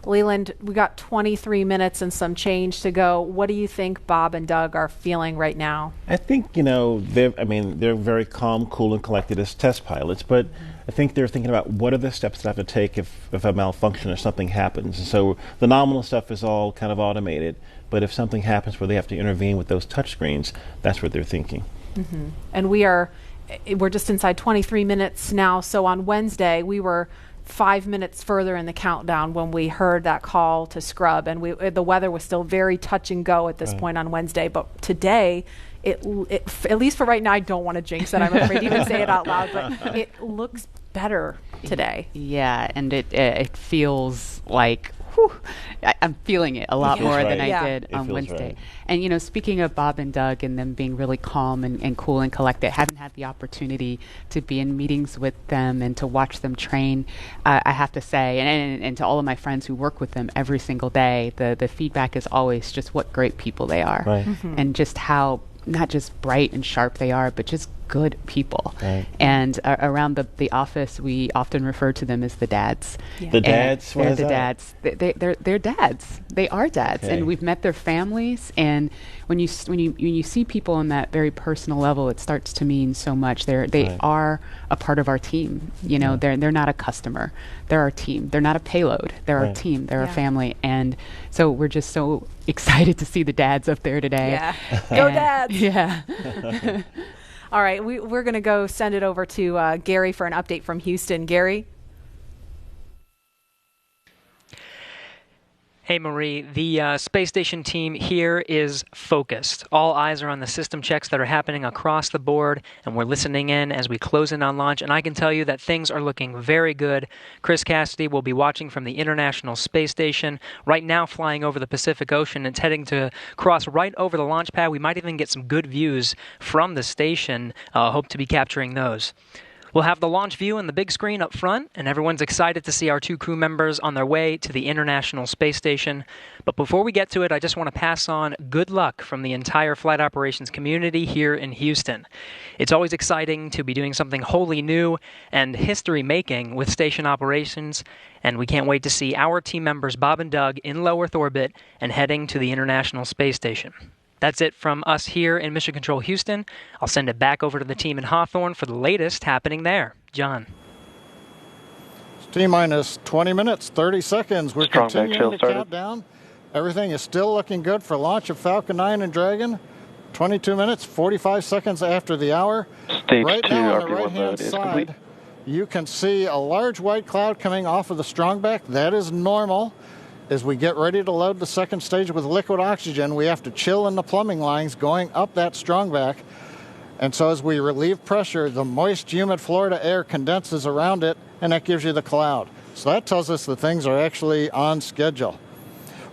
Leland, we got 23 minutes and some change to go. What do you think Bob and Doug are feeling right now? I think, they're very calm, cool, and collected as test pilots, but I think they're thinking about what are the steps that I have to take if a malfunction or something happens. And so the nominal stuff is all kind of automated, but if something happens where they have to intervene with those touch screens, that's what they're thinking. Mm-hmm. And we're just inside 23 minutes now. So on Wednesday, we were 5 minutes further in the countdown when we heard that call to scrub, and the weather was still very touch and go at this point on Wednesday. But today, it at least for right now, I don't want to jinx it. I'm afraid to even say it out loud, but it looks better today. Yeah, and it feels like, whew, I'm feeling it a lot more than I did on Wednesday. Right. And, speaking of Bob and Doug and them being really calm and cool and collected, haven't had the opportunity to be in meetings with them and to watch them train. I have to say, and to all of my friends who work with them every single day, the feedback is always just what great people they are. Right. And just how not just bright and sharp they are, but just good people. Right. And around the office, we often refer to them as the dads. Yeah. The dads? They're the dads. They're dads. They are dads. Okay. And we've met their families. And when you see people on that very personal level, it starts to mean so much. They are a part of our team. They're not a customer. They're our team. They're not a payload. They're our team. They're a family. And so we're just so excited to see the dads up there today. Yeah. Go dads! Yeah. All right, we're going to go send it over to Gary for an update from Houston. Gary? Hey, Marie. The space station team here is focused. All eyes are on the system checks that are happening across the board, and we're listening in as we close in on launch. And I can tell you that things are looking very good. Chris Cassidy will be watching from the International Space Station, right now flying over the Pacific Ocean. It's heading to cross right over the launch pad. We might even get some good views from the station. Hope to be capturing those. We'll have the launch view and the big screen up front, and everyone's excited to see our two crew members on their way to the International Space Station. But before we get to it, I just want to pass on good luck from the entire flight operations community here in Houston. It's always exciting to be doing something wholly new and history-making with station operations, and we can't wait to see our team members Bob and Doug in low Earth orbit and heading to the International Space Station. That's it from us here in Mission Control Houston. I'll send it back over to the team in Hawthorne for the latest happening there. John. T-minus 20 minutes, 30 seconds. We're continuing to count down. Everything is still looking good for launch of Falcon 9 and Dragon. 22 minutes, 45 seconds after the hour. Stage right 2 now on the RP1 right-hand mode is complete. side, you can see a large white cloud coming off of the strongback. That is normal. As we get ready to load the second stage with liquid oxygen, we have to chill in the plumbing lines going up that strongback. And so as we relieve pressure, the moist, humid Florida air condenses around it, and that gives you the cloud. So that tells us that things are actually on schedule.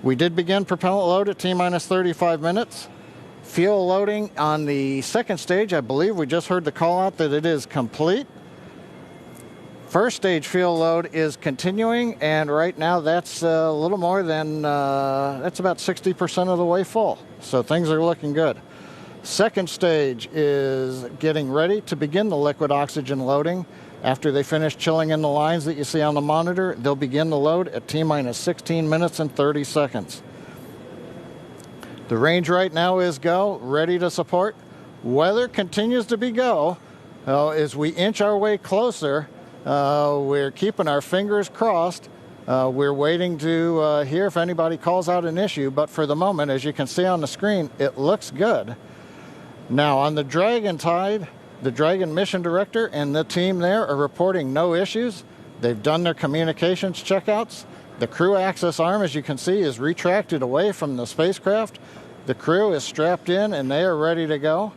We did begin propellant load at T-minus 35 minutes. Fuel loading on the second stage, I believe we just heard the call out that it is complete. First stage fuel load is continuing, and right now that's a little more than, that's about 60% of the way full. So things are looking good. Second stage is getting ready to begin the liquid oxygen loading. After they finish chilling in the lines that you see on the monitor, they'll begin the load at T-minus 16 minutes and 30 seconds. The range right now is go, ready to support. Weather continues to be go. As we inch our way closer, we're keeping our fingers crossed. We're waiting to hear if anybody calls out an issue, but for the moment, as you can see on the screen, it looks good. Now, on the Dragon side, the Dragon mission director and the team there are reporting no issues. They've done their communications checkouts. The crew access arm, as you can see, is retracted away from the spacecraft. The crew is strapped in and they are ready to go.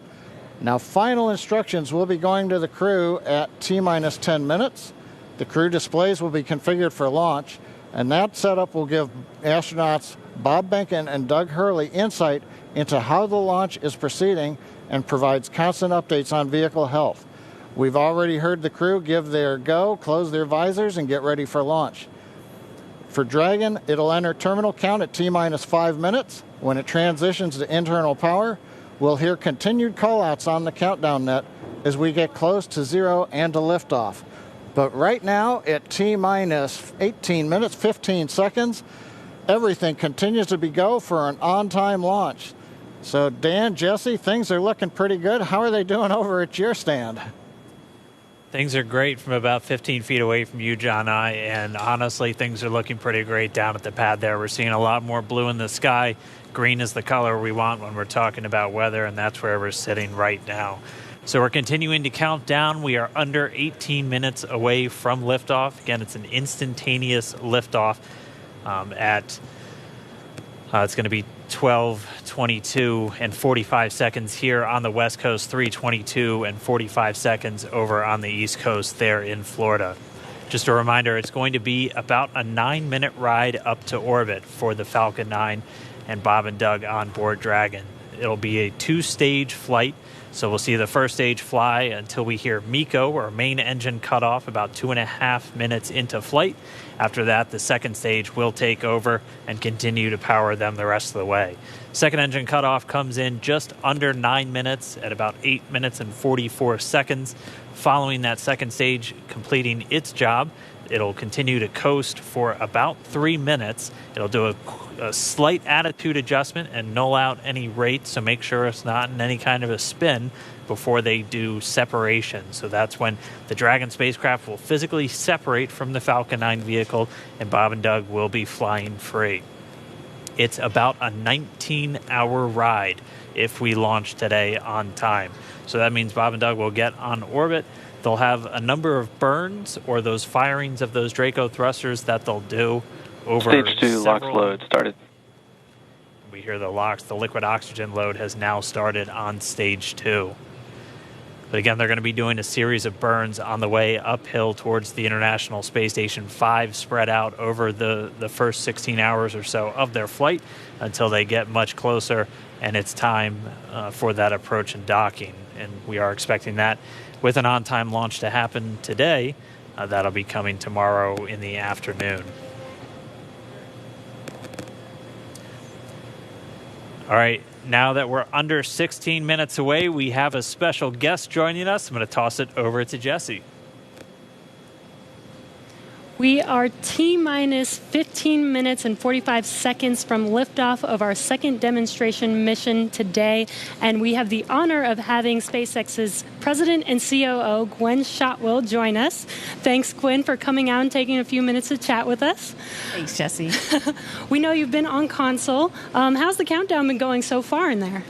Now, final instructions will be going to the crew at T-minus 10 minutes. The crew displays will be configured for launch, and that setup will give astronauts Bob Behnken and Doug Hurley insight into how the launch is proceeding and provides constant updates on vehicle health. We've already heard the crew give their go, close their visors, and get ready for launch. For Dragon, it'll enter terminal count at T-minus 5 minutes. When it transitions to internal power, we'll hear continued callouts on the countdown net as we get close to zero and to liftoff. But right now, at T-minus 18 minutes, 15 seconds, everything continues to be go for an on-time launch. So Dan, Jesse, things are looking pretty good. How are they doing over at your stand? Things are great from about 15 feet away from you, John, and honestly, things are looking pretty great down at the pad there. We're seeing a lot more blue in the sky. Green is the color we want when we're talking about weather, and that's where we're sitting right now. So we're continuing to count down. We are under 18 minutes away from liftoff. Again, it's an instantaneous liftoff it's going to be 12:22 and 45 seconds here on the West Coast, 3:22 and 45 seconds over on the East Coast there in Florida. Just a reminder, it's going to be about a 9-minute ride up to orbit for the Falcon 9 and Bob and Doug on board Dragon. It'll be a 2-stage flight, so we'll see the first stage fly until we hear MECO, or main engine cutoff, about 2.5 minutes into flight. After that, the second stage will take over and continue to power them the rest of the way. Second engine cutoff comes in just under 9 minutes at about 8 minutes and 44 seconds. Following that second stage completing its job, it'll continue to coast for about 3 minutes. It'll do a slight attitude adjustment and null out any rate, so make sure it's not in any kind of a spin before they do separation. So that's when the Dragon spacecraft will physically separate from the Falcon 9 vehicle, and Bob and Doug will be flying free. It's about a 19-hour ride if we launch today on time. So that means Bob and Doug will get on orbit. They'll have a number of burns, or those firings of those Draco thrusters that they'll do over Stage 2 LOX load started. We hear the LOX. The liquid oxygen load has now started on Stage 2. But again, they're going to be doing a series of burns on the way uphill towards the International Space Station 5, spread out over the first 16 hours or so of their flight until they get much closer, and it's time for that approach and docking. And we are expecting that with an on-time launch to happen today. That'll be coming tomorrow in the afternoon. All right, now that we're under 16 minutes away, we have a special guest joining us. I'm going to toss it over to Jesse. We are T-minus 15 minutes and 45 seconds from liftoff of our second demonstration mission today, and we have the honor of having SpaceX's President and COO, Gwen Shotwell, join us. Thanks, Gwen, for coming out and taking a few minutes to chat with us. Thanks, Jesse. We know you've been on console. How's the countdown been going so far in there?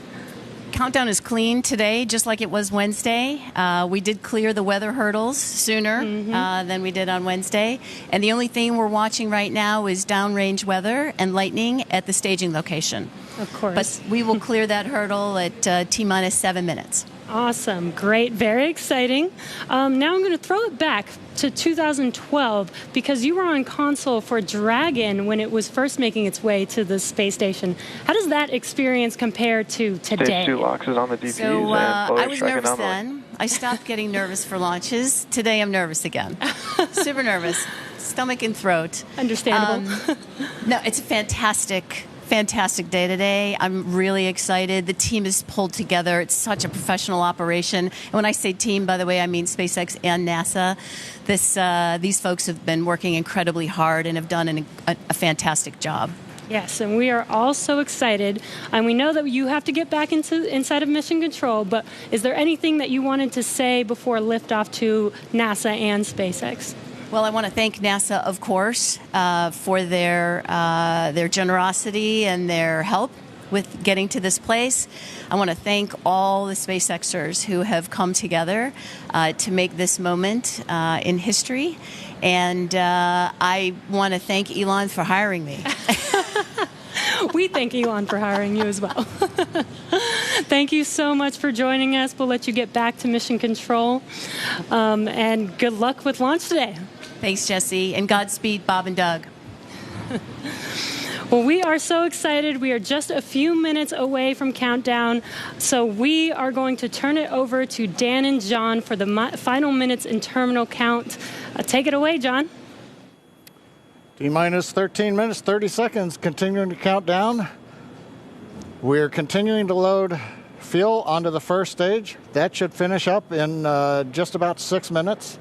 Countdown is clean today, just like it was Wednesday. We did clear the weather hurdles sooner than we did on Wednesday. And the only thing we're watching right now is downrange weather and lightning at the staging location. Of course. But we will clear that hurdle at T-minus 7 minutes. Awesome. Great. Very exciting. Now I'm going to throw it back to 2012 because you were on console for Dragon when it was first making its way to the space station. How does that experience compare to today? Stage 2 LOX is on the DPs. So I was nervous then. I stopped getting nervous for launches. Today I'm nervous again. Super nervous. Stomach and throat. Understandable. No, it's a fantastic day today. I'm really excited. The team is pulled together. It's such a professional operation. And when I say team, by the way, I mean SpaceX and NASA. These folks have been working incredibly hard and have done a fantastic job. Yes, and we are all so excited. And we know that you have to get back inside of Mission Control, but is there anything that you wanted to say before liftoff to NASA and SpaceX? Well, I want to thank NASA, of course, for their generosity and their help with getting to this place. I want to thank all the SpaceXers who have come together to make this moment in history. And I want to thank Elon for hiring me. We thank Elon for hiring you as well. Thank you so much for joining us. We'll let you get back to Mission Control. And good luck with launch today. Thanks, Jesse, and Godspeed, Bob and Doug. Well, we are so excited. We are just a few minutes away from countdown, so we are going to turn it over to Dan and John for the final minutes in terminal count. Take it away, John. T-minus 13 minutes, 30 seconds, continuing to count down. We're continuing to load fuel onto the first stage. That should finish up in just about 6 minutes.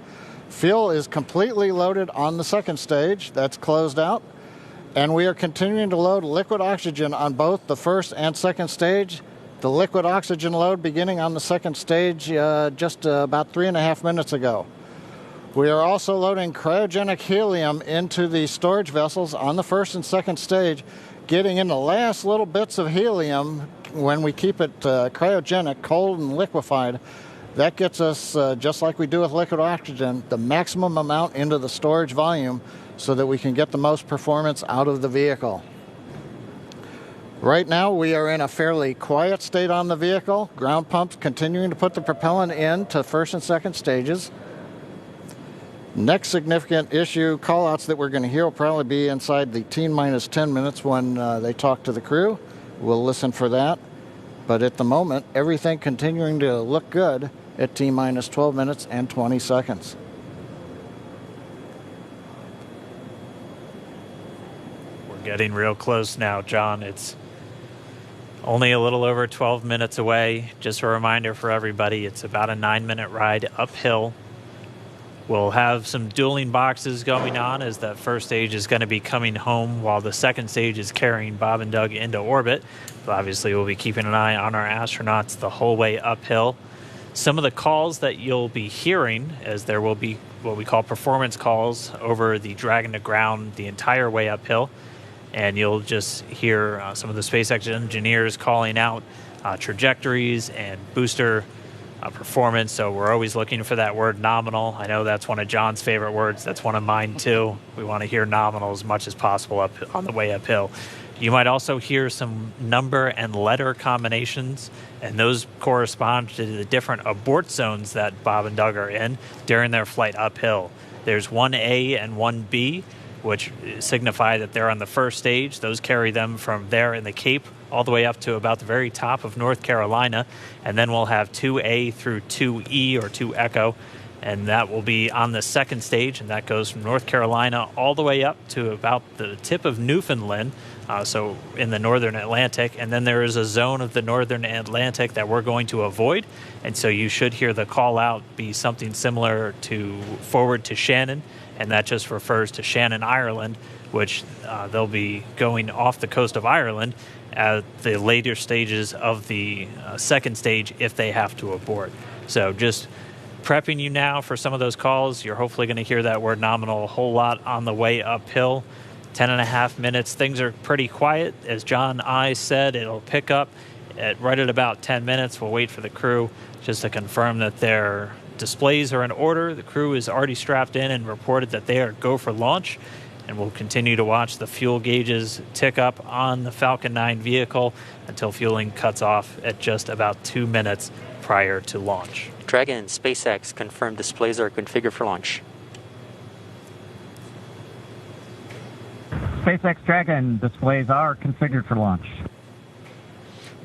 Fuel is completely loaded on the second stage. That's closed out. And we are continuing to load liquid oxygen on both the first and second stage. The liquid oxygen load beginning on the second stage just about 3.5 minutes ago. We are also loading cryogenic helium into the storage vessels on the first and second stage, getting in the last little bits of helium when we keep it cryogenic, cold and liquefied. That gets us, just like we do with liquid oxygen, the maximum amount into the storage volume so that we can get the most performance out of the vehicle. Right now, we are in a fairly quiet state on the vehicle. Ground pumps continuing to put the propellant in to first and second stages. Next significant issue callouts that we're going to hear will probably be inside the T-minus 10 minutes when they talk to the crew. We'll listen for that. But at the moment, everything continuing to look good at T-minus 12 minutes and 20 seconds. We're getting real close now, John. It's only a little over 12 minutes away. Just a reminder for everybody, it's about a 9-minute ride uphill. We'll have some dueling boxes going on as that first stage is going to be coming home while the second stage is carrying Bob and Doug into orbit. But obviously, we'll be keeping an eye on our astronauts the whole way uphill. Some of the calls that you'll be hearing, as there will be what we call performance calls over the Dragon to ground the entire way uphill. And you'll just hear some of the SpaceX engineers calling out trajectories and booster performance. So we're always looking for that word nominal. I know that's one of John's favorite words. That's one of mine too. We want to hear nominal as much as possible up on the way uphill. You might also hear some number and letter combinations, and those correspond to the different abort zones that Bob and Doug are in during their flight uphill. There's 1A and 1B, which signify that they're on the first stage. Those carry them from there in the Cape all the way up to about the very top of North Carolina. And then we'll have 2A through 2E or 2 Echo, and that will be on the second stage, and that goes from North Carolina all the way up to about the tip of Newfoundland, so in the northern Atlantic. And then there is a zone of the northern Atlantic that we're going to avoid, and so you should hear the call out be something similar to forward to Shannon, and that just refers to Shannon, Ireland, which they'll be going off the coast of Ireland at the later stages of the second stage if they have to abort. So just prepping you now for some of those calls. You're hopefully going to hear that word nominal a whole lot on the way uphill. 10.5 minutes. Things are pretty quiet. As John I said, it'll pick up right at about 10 minutes. We'll wait for the crew just to confirm that their displays are in order. The crew is already strapped in and reported that they are go for launch. And we'll continue to watch the fuel gauges tick up on the Falcon 9 vehicle until fueling cuts off at just about 2 minutes prior to launch. Dragon, SpaceX confirmed displays are configured for launch. SpaceX Dragon displays are configured for launch.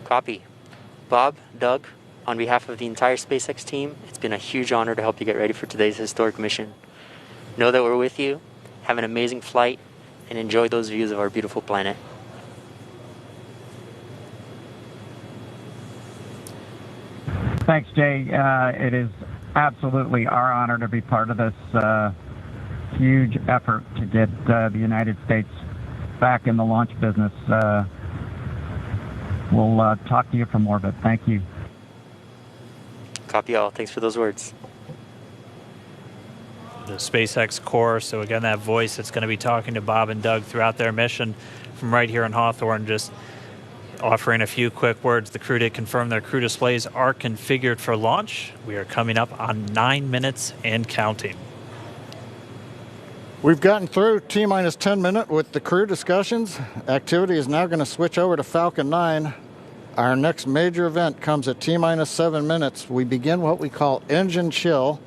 Copy. Bob, Doug, on behalf of the entire SpaceX team, it's been a huge honor to help you get ready for today's historic mission. Know that we're with you. Have an amazing flight and enjoy those views of our beautiful planet. Thanks, Jay. It is absolutely our honor to be part of this huge effort to get the United States back in the launch business. We'll talk to you from orbit. Thank you. Copy all. Thanks for those words. The SpaceX Corps, so again, that voice that's going to be talking to Bob and Doug throughout their mission from right here in Hawthorne, just offering a few quick words. The crew did confirm their crew displays are configured for launch. We are coming up on 9 minutes and counting. We've gotten through T-minus 10 minute with the crew discussions. Activity is now going to switch over to Falcon 9. Our next major event comes at T-minus 7 minutes. We begin what we call engine chill.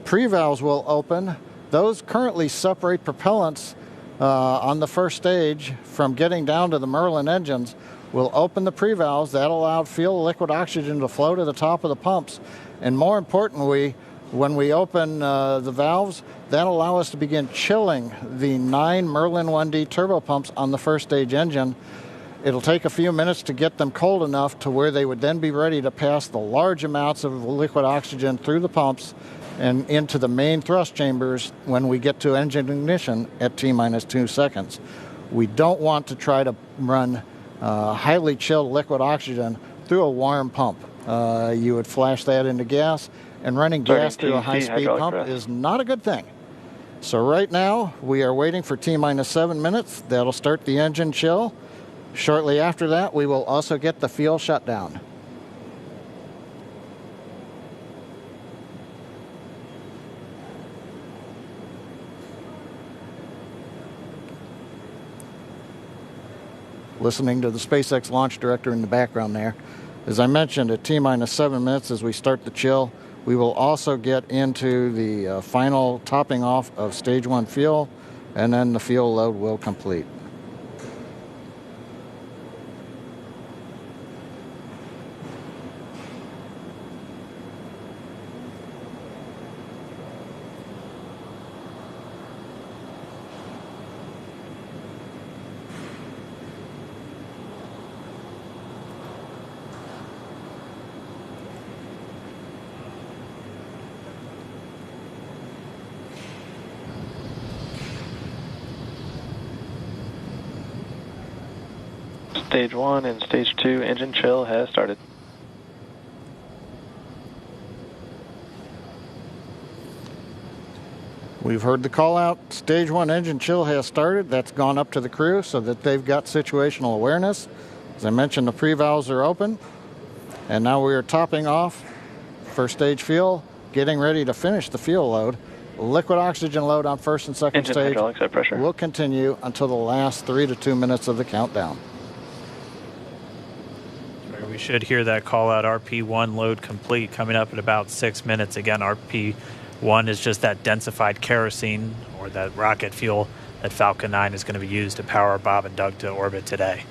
Pre-valves will open. Those currently separate propellants on the first stage from getting down to the Merlin engines. We'll open the pre-valves. That allowed fuel liquid oxygen to flow to the top of the pumps. And more importantly, when we open the valves, that'll allow us to begin chilling the 9 Merlin 1D turbo pumps on the first stage engine. It'll take a few minutes to get them cold enough to where they would then be ready to pass the large amounts of liquid oxygen through the pumps and into the main thrust chambers when we get to engine ignition at T-minus 2 seconds. We don't want to try to run highly chilled liquid oxygen through a warm pump. You would flash that into gas, and running gas through a high-speed pump is not a good thing. So right now, we are waiting for T-minus 7 minutes. That'll start the engine chill. Shortly after that, we will also get the fuel shutdown. Listening to the SpaceX launch director in the background there. As I mentioned, at T-minus 7 minutes as we start the chill, we will also get into the final topping off of stage 1 fuel, and then the fuel load will complete. Stage 1 and Stage 2 engine chill has started. We've heard the call out. Stage 1 engine chill has started. That's gone up to the crew so that they've got situational awareness. As I mentioned, the pre-valves are open. And now we are topping off first stage fuel, getting ready to finish the fuel load. Liquid oxygen load on first and second Engine stage hydraulics at pressure will continue until the last 3 to 2 minutes of the countdown. We should hear that call out RP1 load complete coming up at about 6 minutes. Again, RP1 is just that densified kerosene or that rocket fuel that Falcon 9 is going to be used to power Bob and Doug to orbit today.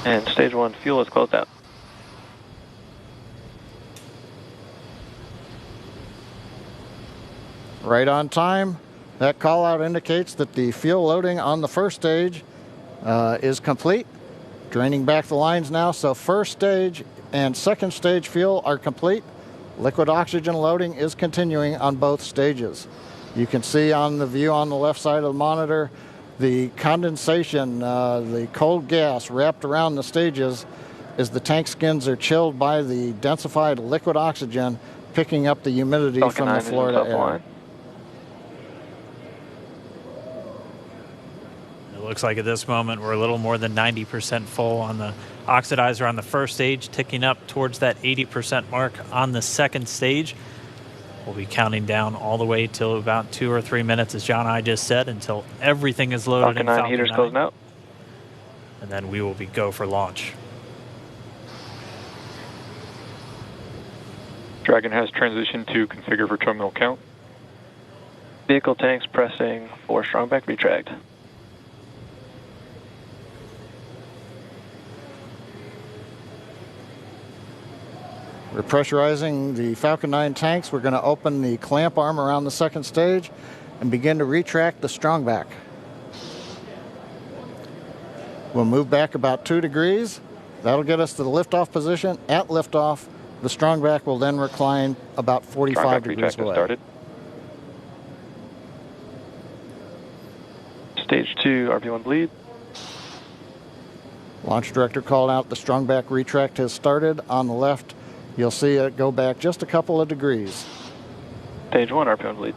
and Stage 1 fuel is closed out. Right on time. That call out indicates that the fuel loading on the first stage is complete. Draining back the lines now, so first stage and second stage fuel are complete. Liquid oxygen loading is continuing on both stages. You can see on the view on the left side of the monitor the condensation, the cold gas wrapped around the stages as the tank skins are chilled by the densified liquid oxygen picking up the humidity from the Florida air. It looks like at this moment we're a little more than 90% full on the oxidizer on the first stage, ticking up towards that 80% mark on the second stage. We'll be counting down all the way till about 2 or 3 minutes, as John and I just said, until everything is loaded in Falcon 9. Heaters closing out. And then we will be go for launch. Dragon has transitioned to configure for terminal count. Vehicle tanks pressing for strongback retract. We're pressurizing the Falcon 9 tanks. We're going to open the clamp arm around the second stage and begin to retract the strongback. We'll move back about 2 degrees. That'll get us to the liftoff position. At liftoff, the strongback will then recline about 45 degrees away. Started. Stage 2, RP1 bleed. Launch director called out the strongback retract has started. On the left, you'll see it go back just a couple of degrees. Stage 1, RP1 bleed.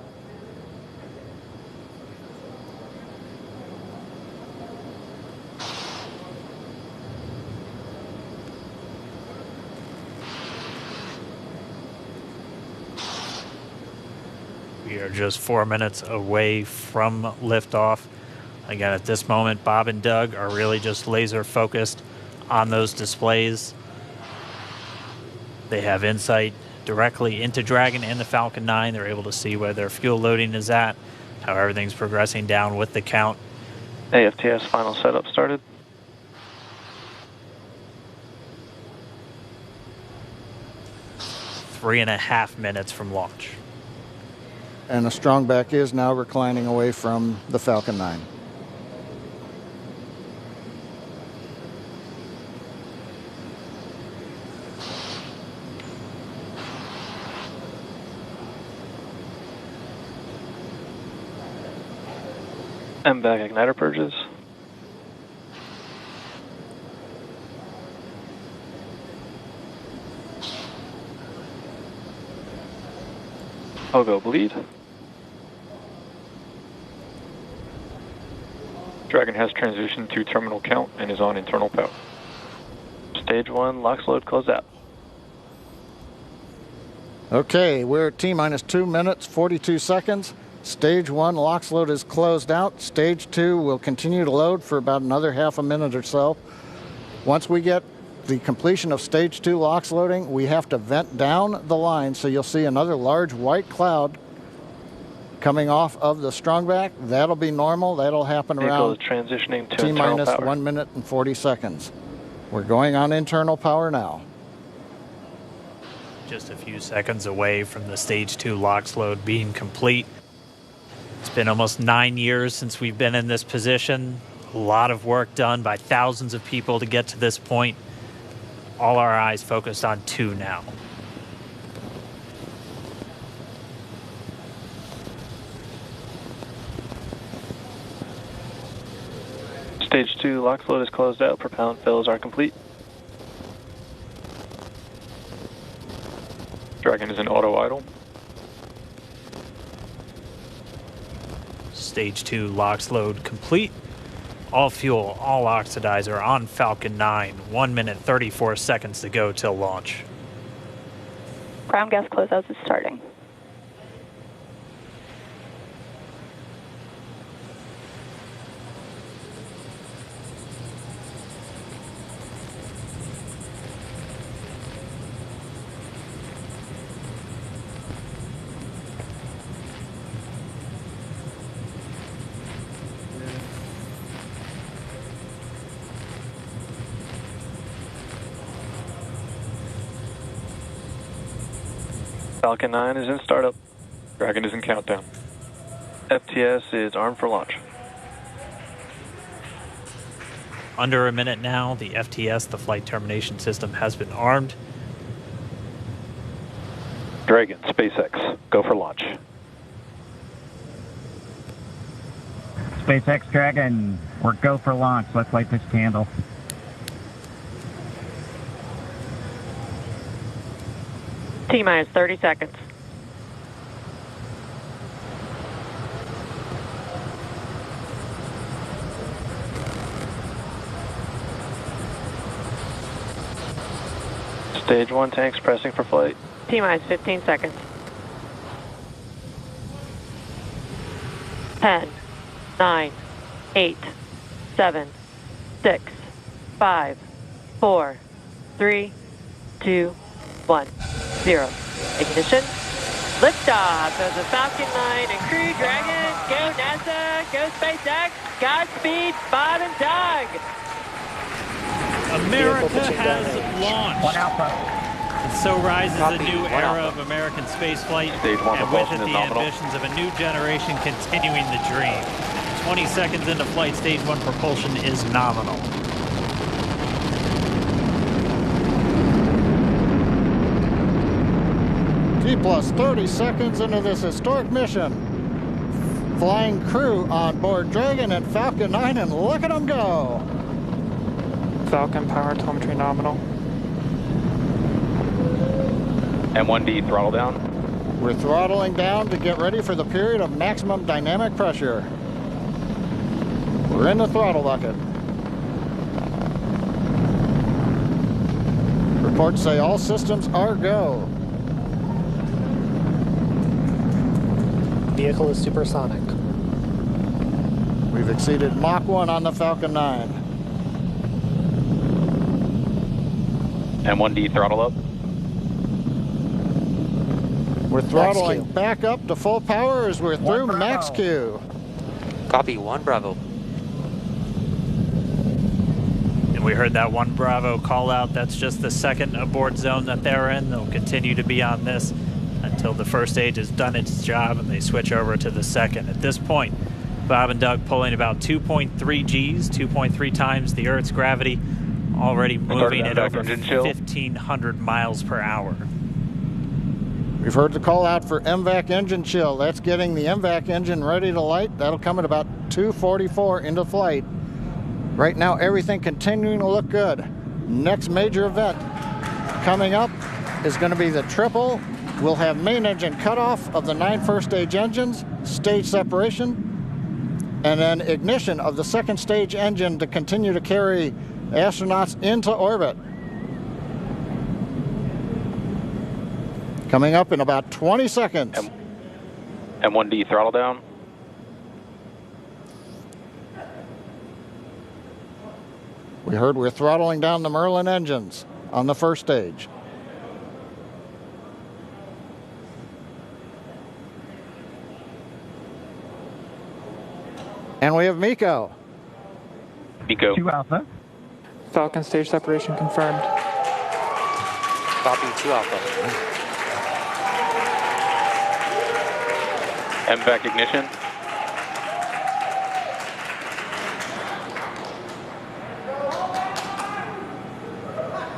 We are just 4 minutes away from liftoff. Again, at this moment, Bob and Doug are really just laser focused on those displays. They have insight directly into Dragon and the Falcon 9. They're able to see where their fuel loading is at, how everything's progressing down with the count. AFTS final setup started. Three and a half minutes from launch. And the strongback is now reclining away from the Falcon 9. MVAC igniter purges. I'll go bleed. Dragon has transitioned to terminal count and is on internal power. Stage 1, LOX load closed out. Okay, we're at T-minus 2 minutes, 42 seconds. Stage 1 LOX load is closed out. Stage 2 will continue to load for about another half a minute or so. Once we get the completion of Stage 2 LOX loading, we have to vent down the line, so you'll see another large white cloud coming off of the strongback. That'll be normal. That'll happen Vehicle around is transitioning to T-minus internal power. 1 minute and 40 seconds. We're going on internal power now. Just a few seconds away from the Stage 2 LOX load being complete. It's been almost 9 years since we've been in this position. A lot of work done by thousands of people to get to this point. All our eyes focused on 2 now. Stage 2 LOX load is closed out. Propellant fills are complete. Dragon is in auto idle. Stage 2 LOX load complete. All fuel, all oxidizer on Falcon 9. 1 minute, 34 seconds to go till launch. Ground gas closeouts is starting. Falcon 9 is in startup. Dragon is in countdown. FTS is armed for launch. Under a minute now, the FTS, the flight termination system, has been armed. Dragon, SpaceX, go for launch. SpaceX Dragon, we're go for launch. Let's light this candle. T-minus 30 seconds. Stage 1 tanks pressing for flight. T-minus 15 seconds. 10, 9, 8, 7, 6, 5, 4, 3, 2, 1, 0. Ignition. Liftoff of the Falcon 9 and Crew Dragon. Go NASA, go SpaceX. Godspeed, Bob and Doug. America has launched. And so rises a new era of American spaceflight, and with it the ambitions of a new generation continuing the dream. 20 seconds into flight, Stage 1 propulsion is nominal. T plus 30 seconds into this historic mission. Flying crew on board Dragon and Falcon 9, and look at them go. Falcon power telemetry nominal. M1D throttle down. We're throttling down to get ready for the period of maximum dynamic pressure. We're in the throttle bucket. Reports say all systems are go. Vehicle is supersonic. We've exceeded Mach 1 on the Falcon 9. M1D throttle up. We're throttling back up to full power as we're through max Q. Copy, 1 Bravo. And we heard that 1 Bravo call out. That's just the second abort zone that they're in. They'll continue to be on this until the first stage has done its job and they switch over to the second. At this point, Bob and Doug pulling about 2.3 Gs, 2.3 times the Earth's gravity, already moving at over 1,500 miles per hour. We've heard the call out for MVAC engine chill. That's getting the MVAC engine ready to light. That'll come at about 2:44 into flight. Right now, everything continuing to look good. Next major event coming up is going to be the triple. We'll have main engine cutoff of the 9 first stage engines, stage separation, and then ignition of the second stage engine to continue to carry astronauts into orbit. Coming up in about 20 seconds. M1D throttle down. We heard we're throttling down the Merlin engines on the first stage. And we have MECO. MECO. 2 Alpha. Falcon stage separation confirmed. Copy, 2 Alpha. MVAC ignition.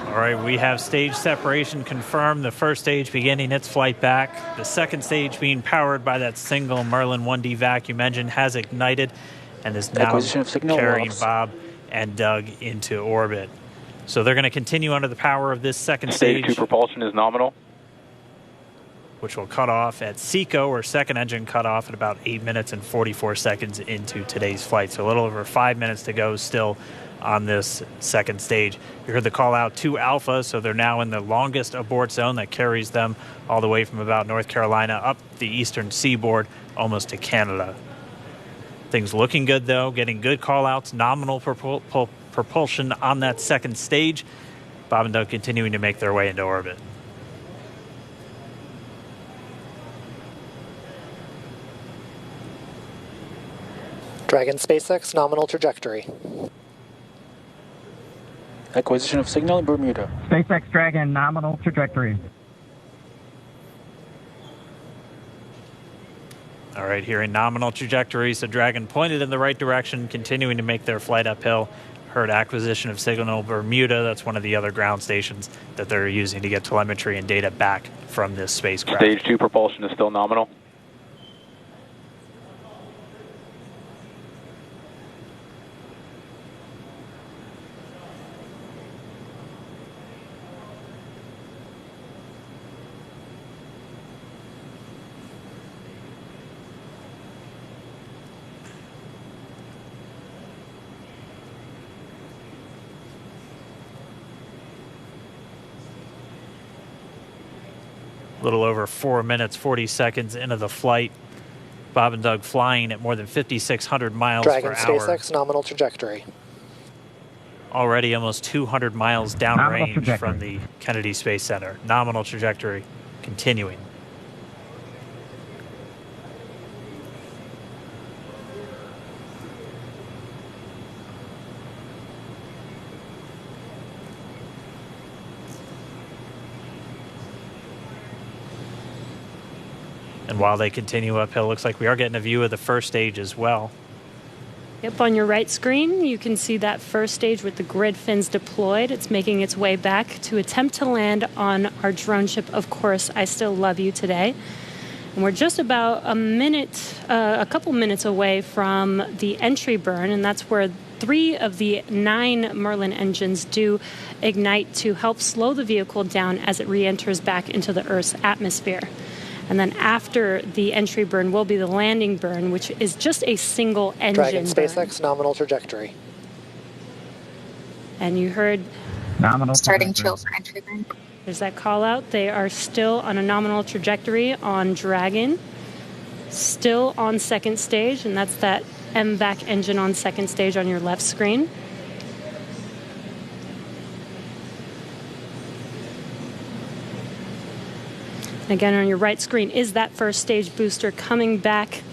All right, we have stage separation confirmed. The first stage beginning its flight back. The second stage being powered by that single Merlin 1D vacuum engine has ignited and is now carrying Bob and Doug into orbit. So they're going to continue under the power of this second stage. Stage 2 propulsion is nominal. Which will cut off at SECO, or second engine cutoff, at about 8 minutes and 44 seconds into today's flight. So a little over 5 minutes to go still on this second stage. You heard the call out 2 Alpha, so they're now in the longest abort zone that carries them all the way from about North Carolina up the eastern seaboard almost to Canada. Things looking good, though, getting good call outs, nominal propulsion on that second stage. Bob and Doug continuing to make their way into orbit. Dragon SpaceX nominal trajectory. Acquisition of signal in Bermuda. SpaceX Dragon nominal trajectory. All right, here in nominal trajectory, so Dragon pointed in the right direction, continuing to make their flight uphill. Heard acquisition of signal Bermuda. That's one of the other ground stations that they're using to get telemetry and data back from this spacecraft. Stage 2 propulsion is still nominal. A little over 4 minutes, 40 seconds into the flight. Bob and Doug flying at more than 5,600 miles Dragon per hour. SpaceX nominal trajectory. Already almost 200 miles downrange from the Kennedy Space Center. Nominal trajectory continuing. And while they continue uphill, looks like we are getting a view of the first stage as well. Yep, on your right screen, you can see that first stage with the grid fins deployed. It's making its way back to attempt to land on our drone ship, Of Course, I Still Love You Today. And we're just about a couple minutes away from the entry burn, and that's where 3 of the 9 Merlin engines do ignite to help slow the vehicle down as it re-enters back into the Earth's atmosphere. And then after the entry burn will be the landing burn, which is just a single engine Dragon burn. SpaceX nominal trajectory. And you heard nominal starting chill for entry burn. There's that call out. They are still on a nominal trajectory on Dragon, still on second stage, and that's that MVAC engine on second stage on your left screen. Again, on your right screen is that first stage booster coming back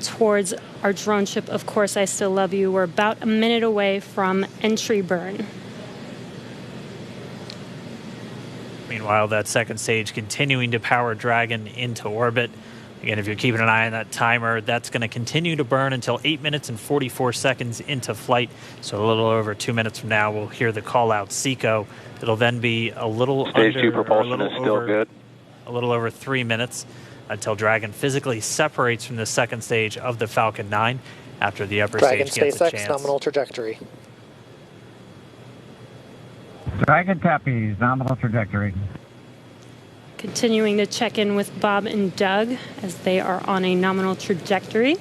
towards our drone ship, Of Course, I Still Love You. We're about a minute away from entry burn. Meanwhile, that second stage continuing to power Dragon into orbit. Again, if you're keeping an eye on that timer, that's going to continue to burn until 8 minutes and 44 seconds into flight. So a little over 2 minutes from now, we'll hear the call out SECO. It'll then be a little Stage under, 2 propulsion is still good. a little over 3 minutes until Dragon physically separates from the second stage of the Falcon 9 after the upper Dragon stage gets a SpaceX, chance. nominal trajectory. Dragon copies, nominal trajectory. Continuing to check in with Bob and Doug as they are on a nominal trajectory.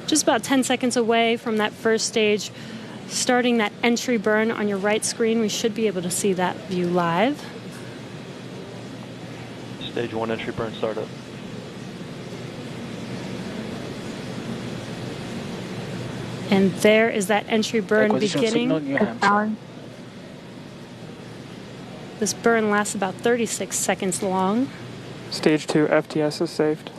Just about 10 seconds away from that first stage, starting that entry burn on your right screen. We should be able to see that view live. Stage 1 entry burn startup. And there is that entry burn Acquisition beginning. signal, New Hampshire. This burn lasts about 36 seconds long. Stage 2 FTS is saved.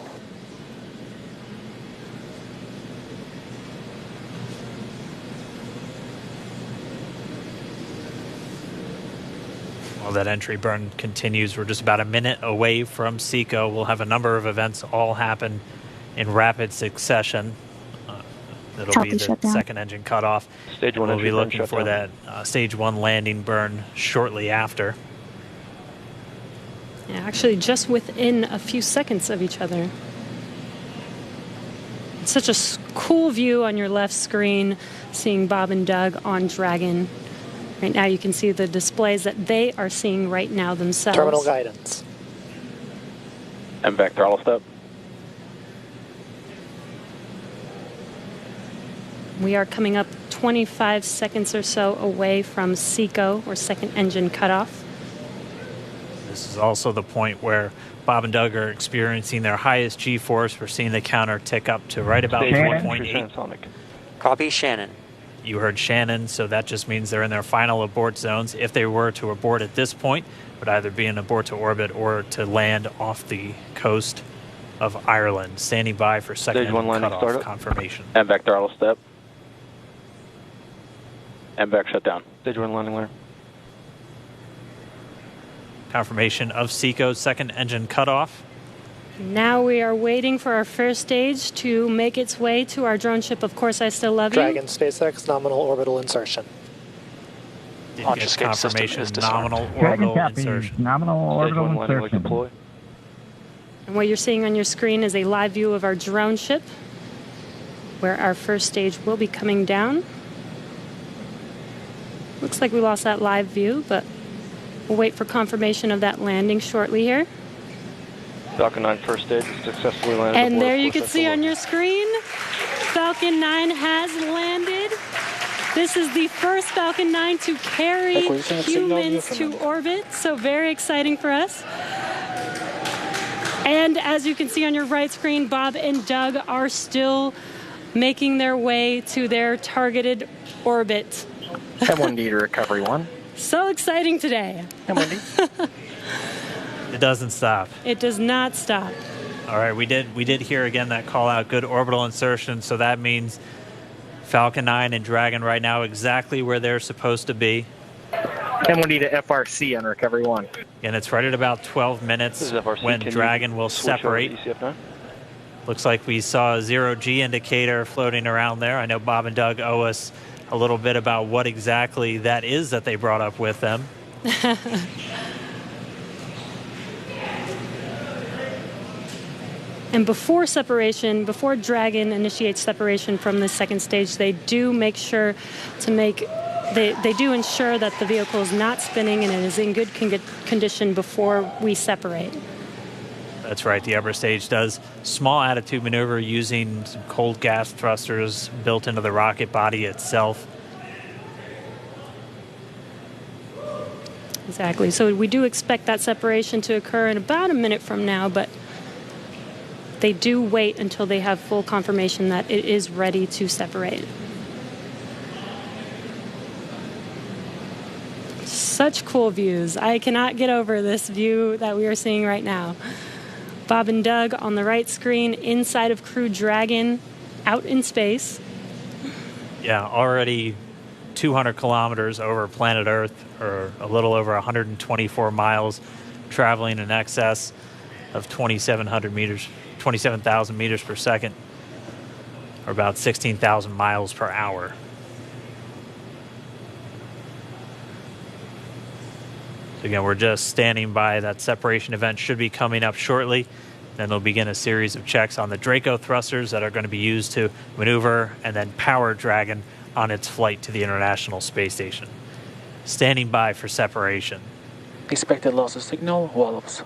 While that entry burn continues, we're just about a minute away from SECO. We'll have a number of events all happen in rapid succession. That'll be the second engine cutoff. Stage 1 we'll entry be burn looking for shutdown. that stage 1 landing burn shortly after. Yeah, actually just within a few seconds of each other. It's such a cool view on your left screen, seeing Bob and Doug on Dragon. Right now you can see the displays that they are seeing right now themselves. Terminal guidance. And back throttle step. We are coming up 25 seconds or so away from SECO, or second engine cutoff. This is also the point where Bob and Doug are experiencing their highest G-force. We're seeing the counter tick up to right about 1.8. Copy, Shannon. You heard Shannon, so that just means they're in their final abort zones. If they were to abort at this point, it would either be an abort to orbit or to land off the coast of Ireland. Standing by for second Stage 1 landing cutoff startup. confirmation. And back throttle step. And back shutdown. Stage 1 landing layer. Confirmation of SECO's second engine cutoff. Now we are waiting for our first stage to make its way to our drone ship. Of course, I still love you. Dragon SpaceX, nominal orbital insertion. Launch escape confirmation, nominal Dragon orbital copies, insertion. nominal orbital insertion. Deploy. And what you're seeing on your screen is a live view of our drone ship, where our first stage will be coming down. Looks like we lost that live view, but we'll wait for confirmation of that landing shortly here. Falcon 9 first stage successfully landed. And there you can see on your screen, Falcon 9 has landed. This is the first Falcon 9 to carry humans to orbit, so very exciting for us. And as you can see on your right screen, Bob and Doug are still making their way to their targeted orbit. M1D to recovery 1. So exciting today. M1D. It doesn't stop. It does not stop. All right, we did hear again that call out, good orbital insertion, so that means Falcon 9 and Dragon right now exactly where they're supposed to be. M1D to FRC on recovery 1. And it's right at about 12 minutes when Dragon will separate. Looks like we saw a 0G indicator floating around there. I know Bob and Doug owe us a little bit about what exactly that is that they brought up with them. And before separation, before Dragon initiates separation from the second stage, they do make sure to they do ensure that the vehicle is not spinning and it is in good condition before we separate. That's right. The upper stage does small attitude maneuver using some cold gas thrusters built into the rocket body itself. Exactly. So we do expect that separation to occur in about a minute from now, but they do wait until they have full confirmation that it is ready to separate. Such cool views. I cannot get over this view that we are seeing right now. Bob and Doug on the right screen inside of Crew Dragon out in space. Yeah, already 200 kilometers over planet Earth, or a little over 124 miles, traveling in excess of 2,700 meters. 27,000 meters per second, or about 16,000 miles per hour. So again, we're just standing by. That separation event should be coming up shortly. Then they'll begin a series of checks on the Draco thrusters that are going to be used to maneuver and then power Dragon on its flight to the International Space Station. Standing by for separation. Expected loss of signal, Wolves.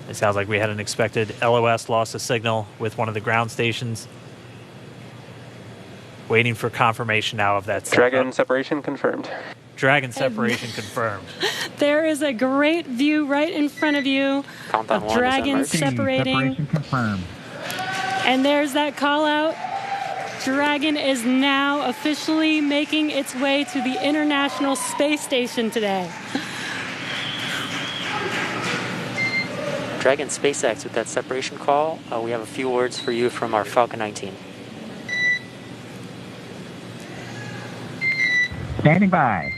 It sounds like we had an expected LOS, loss of signal, with one of the ground stations. Waiting for confirmation now of that. Dragon separation confirmed. Dragon separation confirmed. There is a great view right in front of you of Dragon separating. Separation confirmed. And there's that call out. Dragon is now officially making its way to the International Space Station today. Dragon SpaceX with that separation call. We have a few words for you from our Falcon 9 team. Standing by.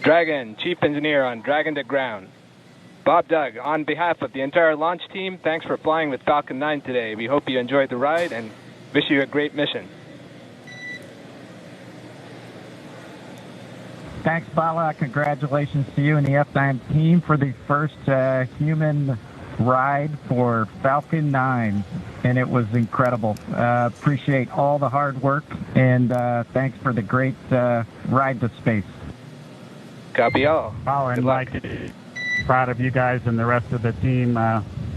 Dragon, Chief Engineer on Dragon to Ground. Bob Doug, on behalf of the entire launch team, thanks for flying with Falcon 9 today. We hope you enjoyed the ride and wish you a great mission. Thanks, Bala. Congratulations to you and the F9 team for the first human ride for Falcon 9, and it was incredible. Appreciate all the hard work, and thanks for the great ride to space. Copy all. And Mike, proud of you guys and the rest of the team.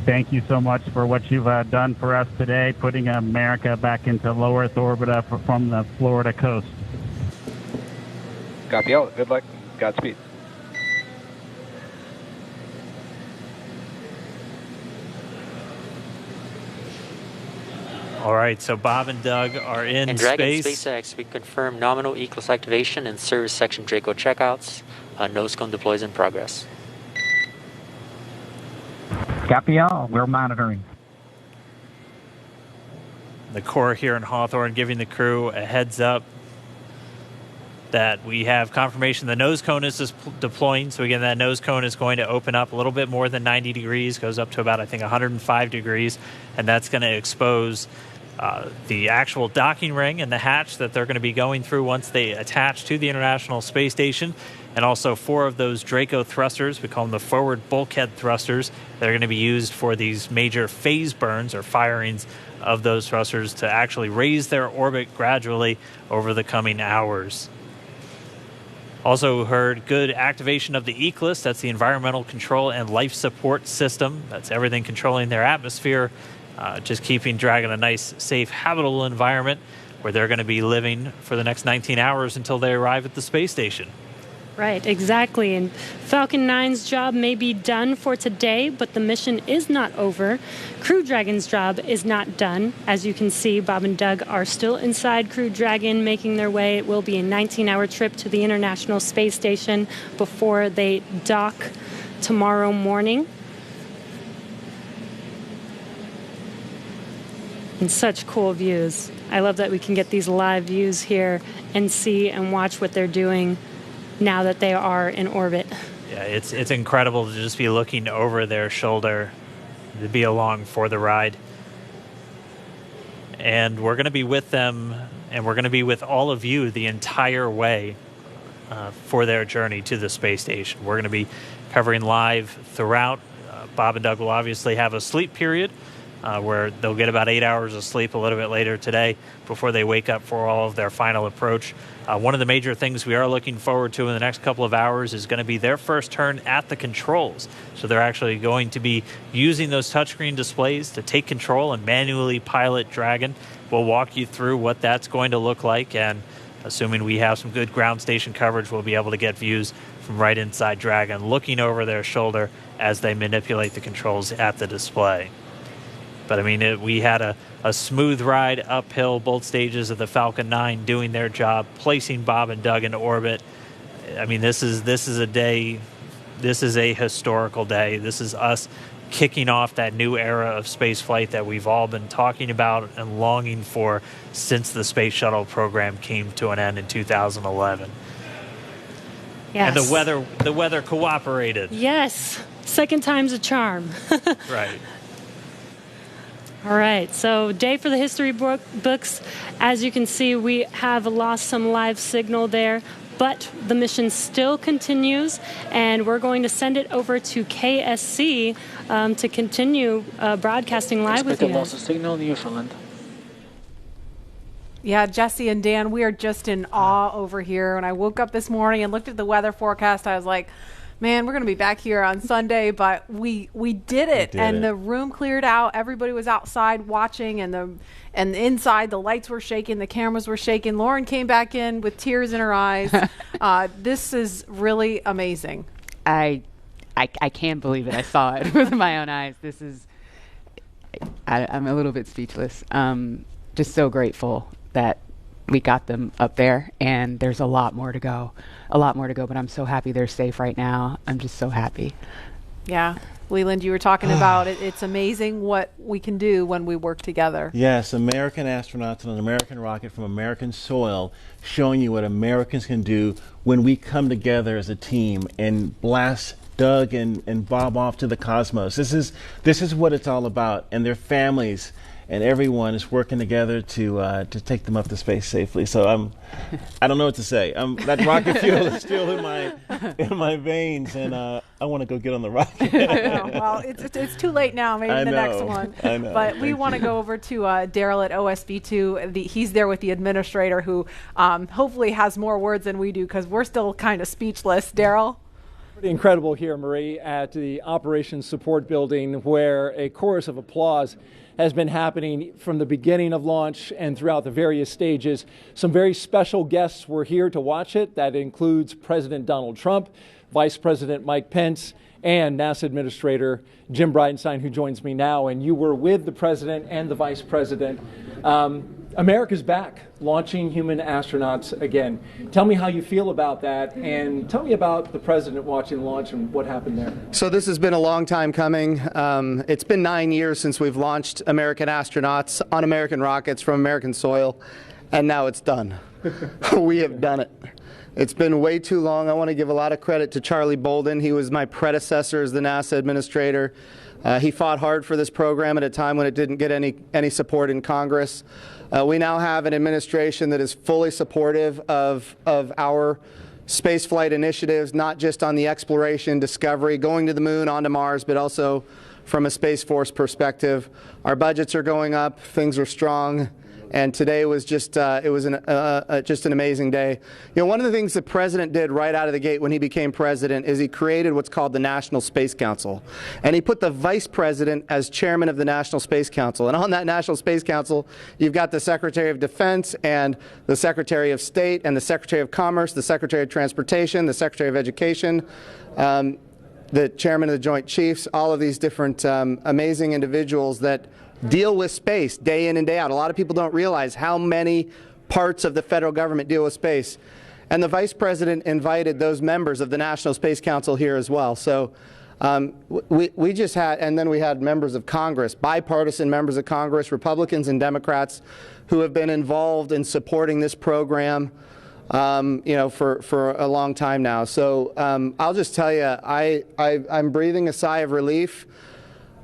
Thank you so much for what you've done for us today, putting America back into low Earth orbit from the Florida coast. Copy all. Good luck. Godspeed. All right, so Bob and Doug are in And Dragon space. SpaceX, we confirm nominal ECLS activation and service section Draco checkouts. Nose cone deploys in progress. Copy all. We're monitoring. The Corps here in Hawthorne giving the crew a heads up that we have confirmation the nose cone is deploying. So again, that nose cone is going to open up a little bit more than 90 degrees, goes up to about, I think, 105 degrees, and that's going to expose the actual docking ring and the hatch that they're going to be going through once they attach to the International Space Station, and also 4 of those Draco thrusters, we call them the forward bulkhead thrusters, that are going to be used for these major phase burns or firings of those thrusters to actually raise their orbit gradually over the coming hours. Also heard good activation of the ECLS, that's the Environmental Control and Life Support System. That's everything controlling their atmosphere, just keeping Dragon a nice, safe, habitable environment where they're going to be living for the next 19 hours until they arrive at the space station. Right, exactly. And Falcon 9's job may be done for today, but the mission is not over. Crew Dragon's job is not done. As you can see, Bob and Doug are still inside Crew Dragon, making their way. It will be a 19-hour trip to the International Space Station before they dock tomorrow morning. And such cool views. I love that we can get these live views here and see and watch what they're doing now that they are in orbit. Yeah, it's incredible to just be looking over their shoulder, to be along for the ride. And we're going to be with them, and we're going to be with all of you the entire way for their journey to the space station. We're going to be covering live throughout. Bob and Doug will obviously have a sleep period where they'll get about 8 hours of sleep a little bit later today before they wake up for all of their final approach. One of the major things we are looking forward to in the next couple of hours is going to be their first turn at the controls. So they're actually going to be using those touchscreen displays to take control and manually pilot Dragon. We'll walk you through what that's going to look like, and assuming we have some good ground station coverage, we'll be able to get views from right inside Dragon, looking over their shoulder as they manipulate the controls at the display. But I mean, we had a smooth ride uphill, both stages of the Falcon 9 doing their job, placing Bob and Doug into orbit. I mean, this is a day, this is a historical day. This is us kicking off that new era of space flight that we've all been talking about and longing for since the Space Shuttle program came to an end in 2011. Yes. And the weather cooperated. Yes, second time's a charm. Right. All right, so day for the history books. As you can see, we have lost some live signal there, but the mission still continues, and we're going to send it over to KSC to continue broadcasting live with you. Expected loss of signal, Newfoundland. Yeah, Jesse and Dan, we are just in awe over here. When I woke up this morning and looked at the weather forecast, I was like, man, we're going to be back here on Sunday, but we did it. The room cleared out. Everybody was outside watching, and inside the lights were shaking, the cameras were shaking. Lauren came back in with tears in her eyes. This is really amazing. I can't believe it. I saw it with my own eyes. This is, I'm a little bit speechless. Just so grateful that we got them up there, and there's a lot more to go, but I'm so happy they're safe right now. I'm just so happy. Yeah. Leland, you were talking about it. It's amazing what we can do when we work together. Yes, American astronauts on an American rocket from American soil, showing you what Americans can do when we come together as a team and blast Doug and Bob off to the cosmos. This is what it's all about, and their families and everyone is working together to take them up to space safely. So I don't know what to say. That rocket fuel is still in my veins, and I want to go get on the rocket. Well, it's too late now. Maybe the next one. I know. But we want to go over to Daryl at OSB2. He's there with the administrator, who hopefully has more words than we do, because we're still kind of speechless. Daryl? Pretty incredible here, Marie, at the Operations Support Building, where a chorus of applause has been happening from the beginning of launch and throughout the various stages. Some very special guests were here to watch it. That includes President Donald Trump, Vice President Mike Pence, and NASA Administrator Jim Bridenstine, who joins me now. And you were with the President and the Vice President. America's back, launching human astronauts again. Tell me how you feel about that, and tell me about the President watching the launch and what happened there. So this has been a long time coming. It's been 9 years since we've launched American astronauts on American rockets from American soil, and now it's done. We have done it. It's been way too long. I want to give a lot of credit to Charlie Bolden. He was my predecessor as the NASA administrator. He fought hard for this program at a time when it didn't get any support in Congress. We now have an administration that is fully supportive of our spaceflight initiatives, not just on the exploration, discovery, going to the moon, onto Mars, but also from a Space Force perspective. Our budgets are going up, things are strong, and today was just just an amazing day. You know, one of the things the President did right out of the gate when he became President is he created what's called the National Space Council, and he put the Vice President as chairman of the National Space Council. And on that National Space Council, you've got the Secretary of Defense and the Secretary of State and the Secretary of Commerce, the Secretary of Transportation, the Secretary of Education, the Chairman of the Joint Chiefs, all of these different amazing individuals that deal with space day in and day out. A lot of people don't realize how many parts of the federal government deal with space. And the Vice President invited those members of the National Space Council here as well. So we just had, and then we had members of Congress, bipartisan members of Congress, Republicans and Democrats, who have been involved in supporting this program for a long time now. So I'll just tell you, I'm breathing a sigh of relief.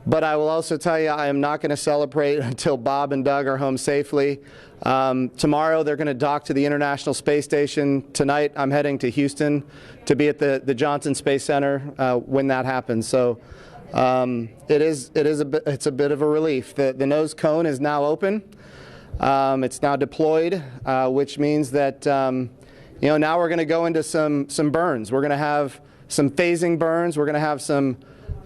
But I will also tell you, I am not going to celebrate until Bob and Doug are home safely. Tomorrow, they're going to dock to the International Space Station. Tonight, I'm heading to Houston to be at the Johnson Space Center when that happens. So it's a bit of a relief. The nose cone is now open. It's now deployed, which means that now we're going to go into some burns. We're going to have some phasing burns. We're going to have some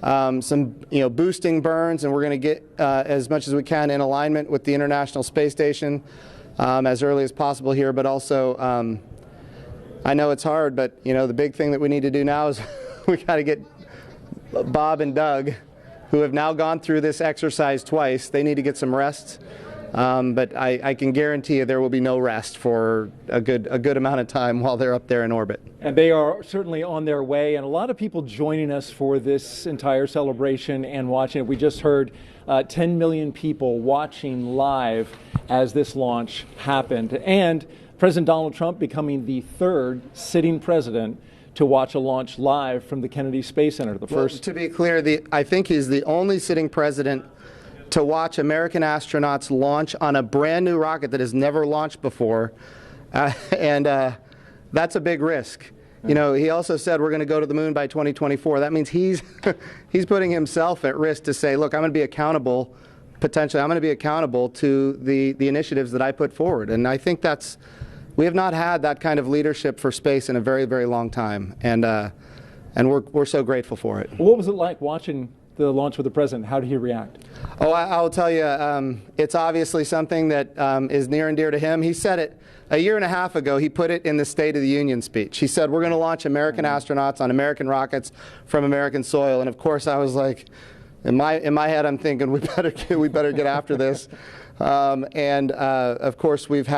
boosting burns, and we're going to get as much as we can in alignment with the International Space Station as early as possible here. But also, I know it's hard, but the big thing that we need to do now is we got to get Bob and Doug, who have now gone through this exercise twice. They need to get some rest. But I can guarantee you there will be no rest for a good amount of time while they're up there in orbit. And they are certainly on their way, and a lot of people joining us for this entire celebration and watching it. We just heard 10 million people watching live as this launch happened, and President Donald Trump becoming the third sitting president to watch a launch live from the Kennedy Space Center. First, to be clear, I think he's the only sitting president to watch American astronauts launch on a brand new rocket that has never launched before. And That's a big risk. You know, he also said we're going to go to the moon by 2024. That means he's putting himself at risk to say, look, I'm going to be accountable, potentially, I'm going to be accountable to the initiatives that I put forward. And I think we have not had that kind of leadership for space in a very, very long time. And we're so grateful for it. What was it like watching the launch with the president? How did he react? Oh, I'll tell you, it's obviously something that is near and dear to him. He said it a year and a half ago. He put it in the State of the Union speech. He said, we're going to launch American astronauts on American rockets from American soil. And of course, I was like, in my head, I'm thinking, we better get after this. Of course, we've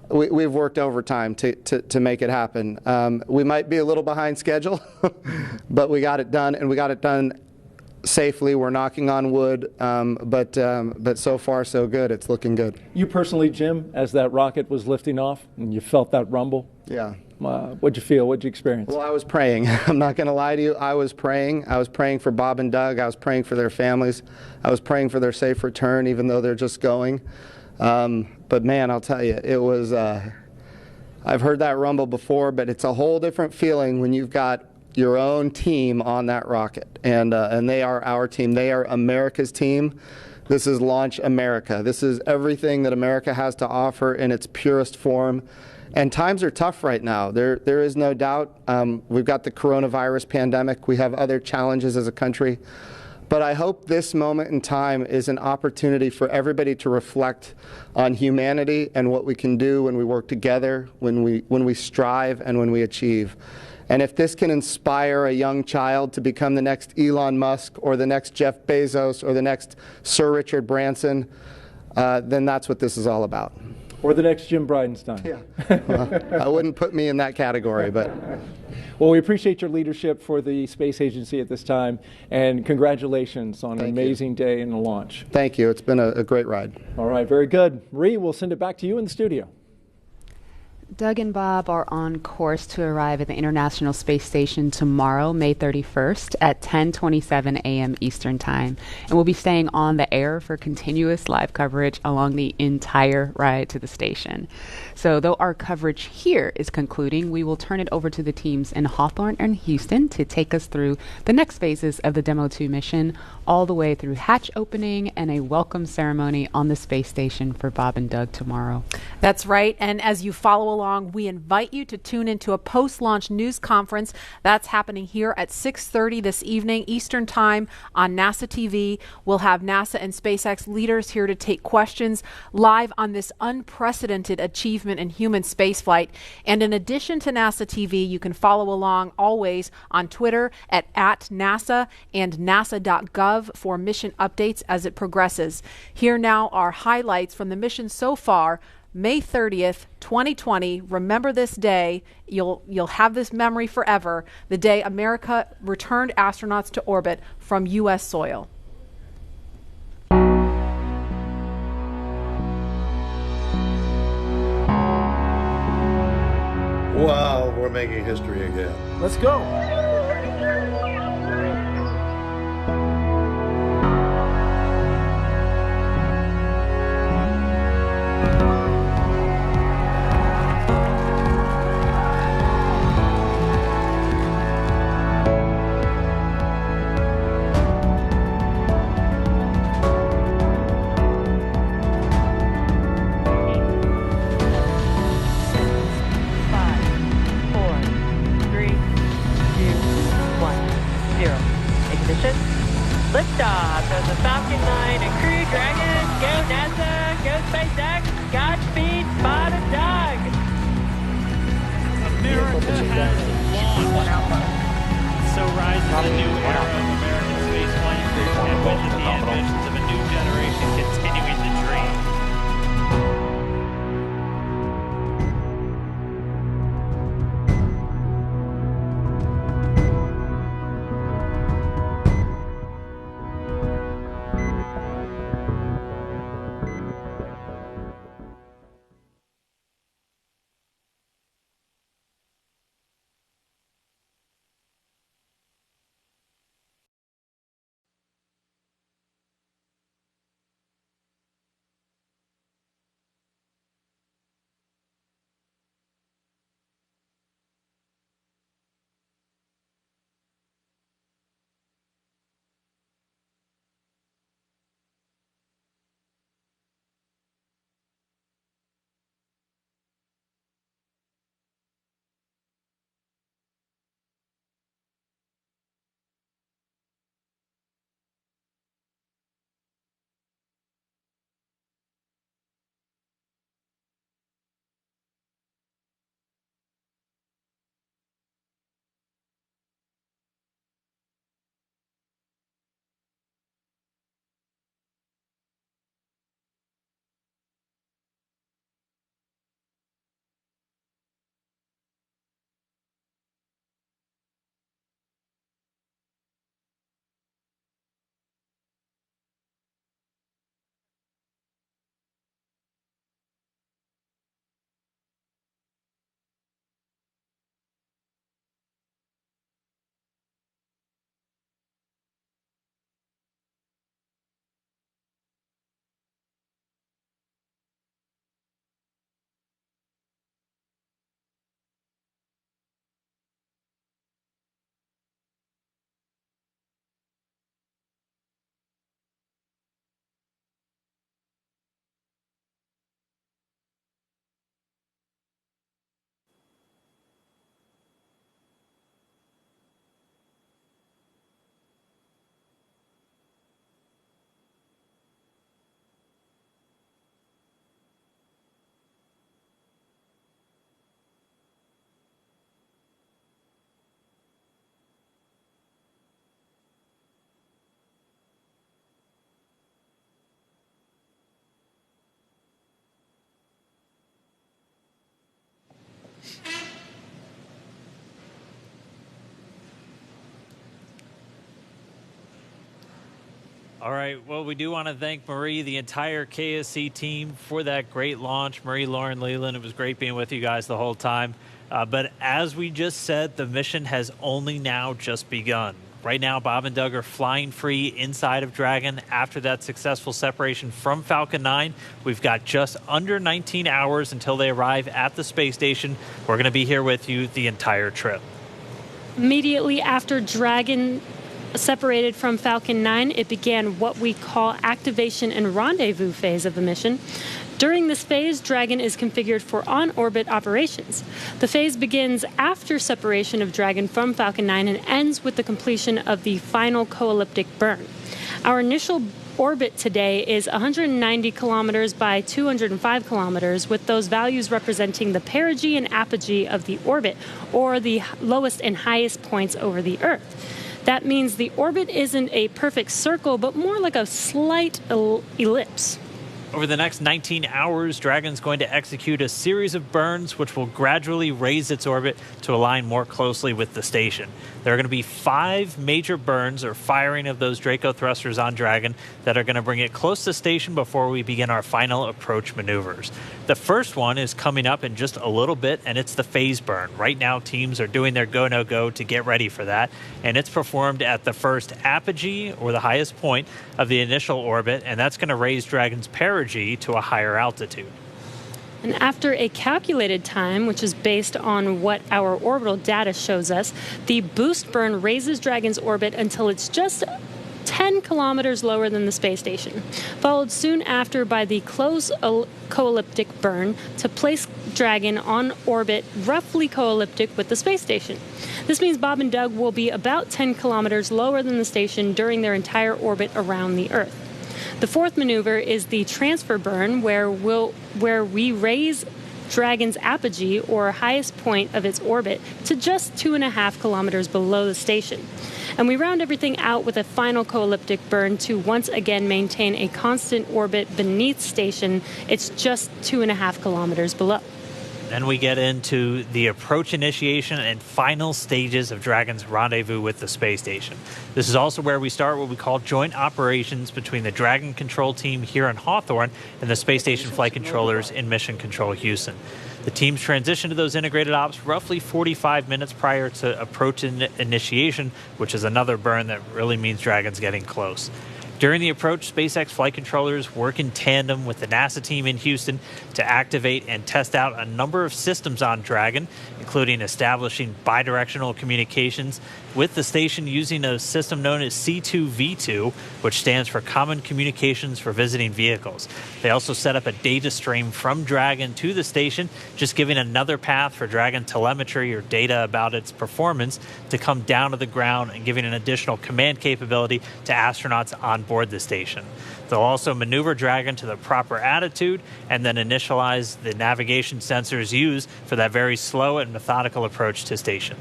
worked overtime to make it happen. We might be a little behind schedule, but we got it done, and we got it done safely. We're knocking on wood, but so far so good. It's looking good. You personally, Jim, as that rocket was lifting off and you felt that rumble? Yeah. What'd you feel? What'd you experience? Well, I was praying. I'm not going to lie to you. I was praying. I was praying for Bob and Doug. I was praying for their families. I was praying for their safe return, even though they're just going. But man, I'll tell you, it was, I've heard that rumble before, but it's a whole different feeling when you've got your own team on that rocket. And they are our team. They are America's team. This is Launch America. This is everything that America has to offer in its purest form. And times are tough right now. There is no doubt. We've got the coronavirus pandemic. We have other challenges as a country. But I hope this moment in time is an opportunity for everybody to reflect on humanity and what we can do when we work together, when we strive, and when we achieve. And if this can inspire a young child to become the next Elon Musk or the next Jeff Bezos or the next Sir Richard Branson, then that's what this is all about. Or the next Jim Bridenstine. Yeah. Well, I wouldn't put me in that category, but. Well, we appreciate your leadership for the space agency at this time, and congratulations on an amazing day in the launch. Thank you. It's been a great ride. All right, very good. Marie, we'll send it back to you in the studio. Doug and Bob are on course to arrive at the International Space Station tomorrow, May 31st at 10:27 a.m. Eastern Time. And we'll be staying on the air for continuous live coverage along the entire ride to the station. So though our coverage here is concluding, we will turn it over to the teams in Hawthorne and Houston to take us through the next phases of the Demo 2 mission, all the way through hatch opening and a welcome ceremony on the space station for Bob and Doug tomorrow. That's right. And as you follow along, we invite you to tune into a post-launch news conference that's happening here at 6:30 this evening Eastern Time on NASA TV. We'll have NASA and SpaceX leaders here to take questions live on this unprecedented achievement in human spaceflight. And in addition to NASA TV, you can follow along always on Twitter at @NASA and nasa.gov for mission updates as it progresses. Here now are highlights from the mission so far. May 30th, 2020. Remember this day. You'll have this memory forever. The day America returned astronauts to orbit from U.S. soil. Wow, we're making history again. Let's go. Liftoff of the Falcon 9 and Crew Dragon. Go NASA, go SpaceX, Godspeed, Bob and Doug. America has launched. So rises a new era of American spaceflight, and with it the ambitions of a new generation continuing the dream. All right. Well, we do want to thank Marie, the entire KSC team, for that great launch. Marie, Lauren, Leland, it was great being with you guys the whole time. But as we just said, the mission has only now just begun. Right now, Bob and Doug are flying free inside of Dragon after that successful separation from Falcon 9. We've got just under 19 hours until they arrive at the space station. We're going to be here with you the entire trip. Immediately after Dragon separated from Falcon 9, it began what we call activation and rendezvous phase of the mission. During this phase, Dragon is configured for on-orbit operations. The phase begins after separation of Dragon from Falcon 9 and ends with the completion of the final co-elliptic burn. Our initial orbit today is 190 kilometers by 205 kilometers, with those values representing the perigee and apogee of the orbit, or the lowest and highest points over the Earth. That means the orbit isn't a perfect circle, but more like a slight ellipse. Over the next 19 hours, Dragon's going to execute a series of burns which will gradually raise its orbit to align more closely with the station. There are going to be 5 major burns or firing of those Draco thrusters on Dragon that are going to bring it close to station before we begin our final approach maneuvers. The first one is coming up in just a little bit, and it's the phase burn. Right now, teams are doing their go-no-go to get ready for that, and it's performed at the first apogee, or the highest point, of the initial orbit, and that's going to raise Dragon's perigee to a higher altitude. And after a calculated time, which is based on what our orbital data shows us, the boost burn raises Dragon's orbit until it's just 10 kilometers lower than the space station, followed soon after by the close co-elliptic burn to place Dragon on orbit roughly co-elliptic with the space station. This means Bob and Doug will be about 10 kilometers lower than the station during their entire orbit around the Earth. The fourth maneuver is the transfer burn, where we raise Dragon's apogee, or highest point of its orbit, to just 2.5 kilometers below the station. And we round everything out with a final co-elliptic burn to once again maintain a constant orbit beneath station. It's just 2.5 kilometers below. Then we get into the approach initiation and final stages of Dragon's rendezvous with the space station. This is also where we start what we call joint operations between the Dragon control team here in Hawthorne and the space station flight controllers in Mission Control Houston. The teams transition to those integrated ops roughly 45 minutes prior to approach initiation, which is another burn that really means Dragon's getting close. During the approach, SpaceX flight controllers work in tandem with the NASA team in Houston to activate and test out a number of systems on Dragon, including establishing bidirectional communications with the station using a system known as C2V2, which stands for Common Communications for Visiting Vehicles. They also set up a data stream from Dragon to the station, just giving another path for Dragon telemetry or data about its performance to come down to the ground and giving an additional command capability to astronauts on board the station. They'll also maneuver Dragon to the proper attitude and then initialize the navigation sensors used for that very slow and methodical approach to station.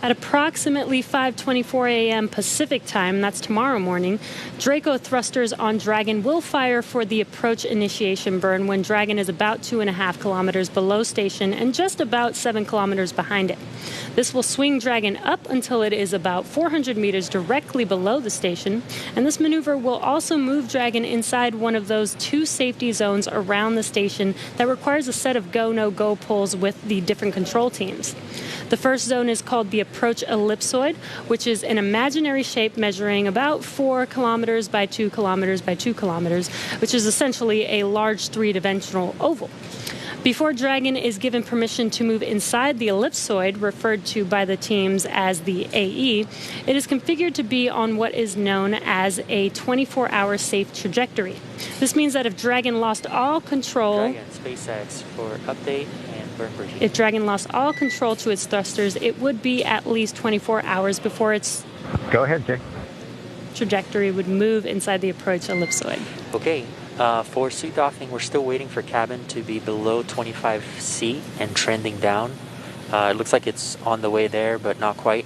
At approximately 5:24 a.m. Pacific time, that's tomorrow morning, Draco thrusters on Dragon will fire for the approach initiation burn when Dragon is about 2.5 kilometers below station and just about 7 kilometers behind it. This will swing Dragon up until it is about 400 meters directly below the station, and this maneuver will also move Dragon inside one of those 2 safety zones around the station that requires a set of go-no-go pulls with the different control teams. The first zone is called the approach ellipsoid, which is an imaginary shape measuring about 4 kilometers by 2 kilometers by 2 kilometers, which is essentially a large 3-dimensional oval. Before Dragon is given permission to move inside the ellipsoid, referred to by the teams as the AE, it is configured to be on what is known as a 24-hour safe trajectory. This means that if Dragon lost all control... Dragon, SpaceX for update and burn briefing. If Dragon lost all control to its thrusters, it would be at least 24 hours before its... Go ahead, Jay. ...trajectory would move inside the approach ellipsoid. Okay. For suit doffing, we're still waiting for cabin to be below 25C and trending down. It looks like it's on the way there, but not quite.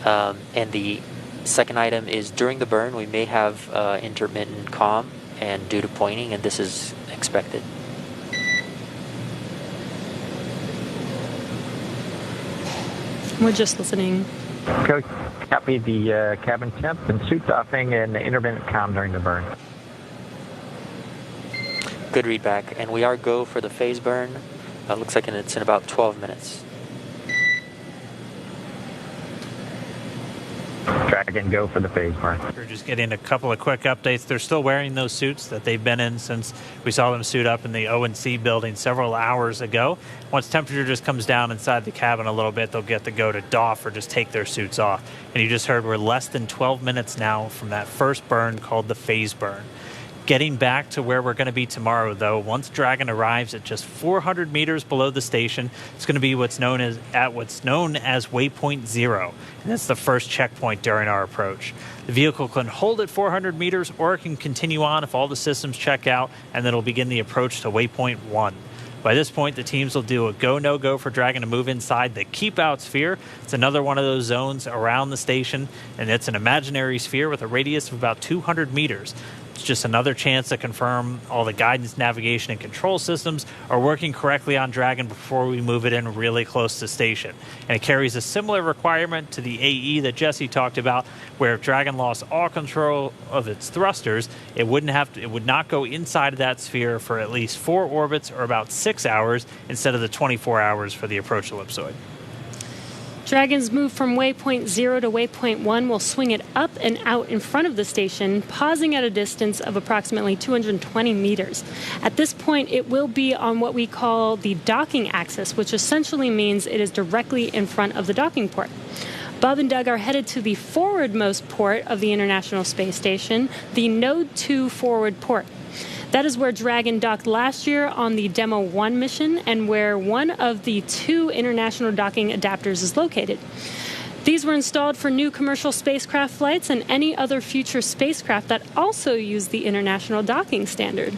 And the second item is during the burn, we may have intermittent comm and due to pointing, and this is expected. We're just listening. Coach, copy the cabin temp and suit doffing and intermittent comm during the burn. Good read back, and we are go for the phase burn. Looks like it's in about 12 minutes. Dragon, go for the phase burn. We're just getting a couple of quick updates. They're still wearing those suits that they've been in since we saw them suit up in the O&C building several hours ago. Once temperature just comes down inside the cabin a little bit, they'll get to go to doff or just take their suits off. And you just heard we're less than 12 minutes now from that first burn called the phase burn. Getting back to where we're going to be tomorrow, though, once Dragon arrives at just 400 meters below the station, it's going to be what's known as Waypoint 0, and that's the first checkpoint during our approach. The vehicle can hold at 400 meters, or it can continue on if all the systems check out, and then it'll begin the approach to Waypoint 1. By this point, the teams will do a go, no-go for Dragon to move inside the keep-out sphere. It's another one of those zones around the station, and it's an imaginary sphere with a radius of about 200 meters. It's just another chance to confirm all the guidance, navigation, and control systems are working correctly on Dragon before we move it in really close to station. And it carries a similar requirement to the AE that Jesse talked about, where if Dragon lost all control of its thrusters, it would not go inside of that sphere for at least 4 orbits or about 6 hours instead of the 24 hours for the approach ellipsoid. Dragon's move from Waypoint 0 to Waypoint 1 will swing it up and out in front of the station, pausing at a distance of approximately 220 meters. At this point, it will be on what we call the docking axis, which essentially means it is directly in front of the docking port. Bob and Doug are headed to the forwardmost port of the International Space Station, the Node 2 forward port. That is where Dragon docked last year on the Demo 1 mission and where one of the 2 international docking adapters is located. These were installed for new commercial spacecraft flights and any other future spacecraft that also use the international docking standard.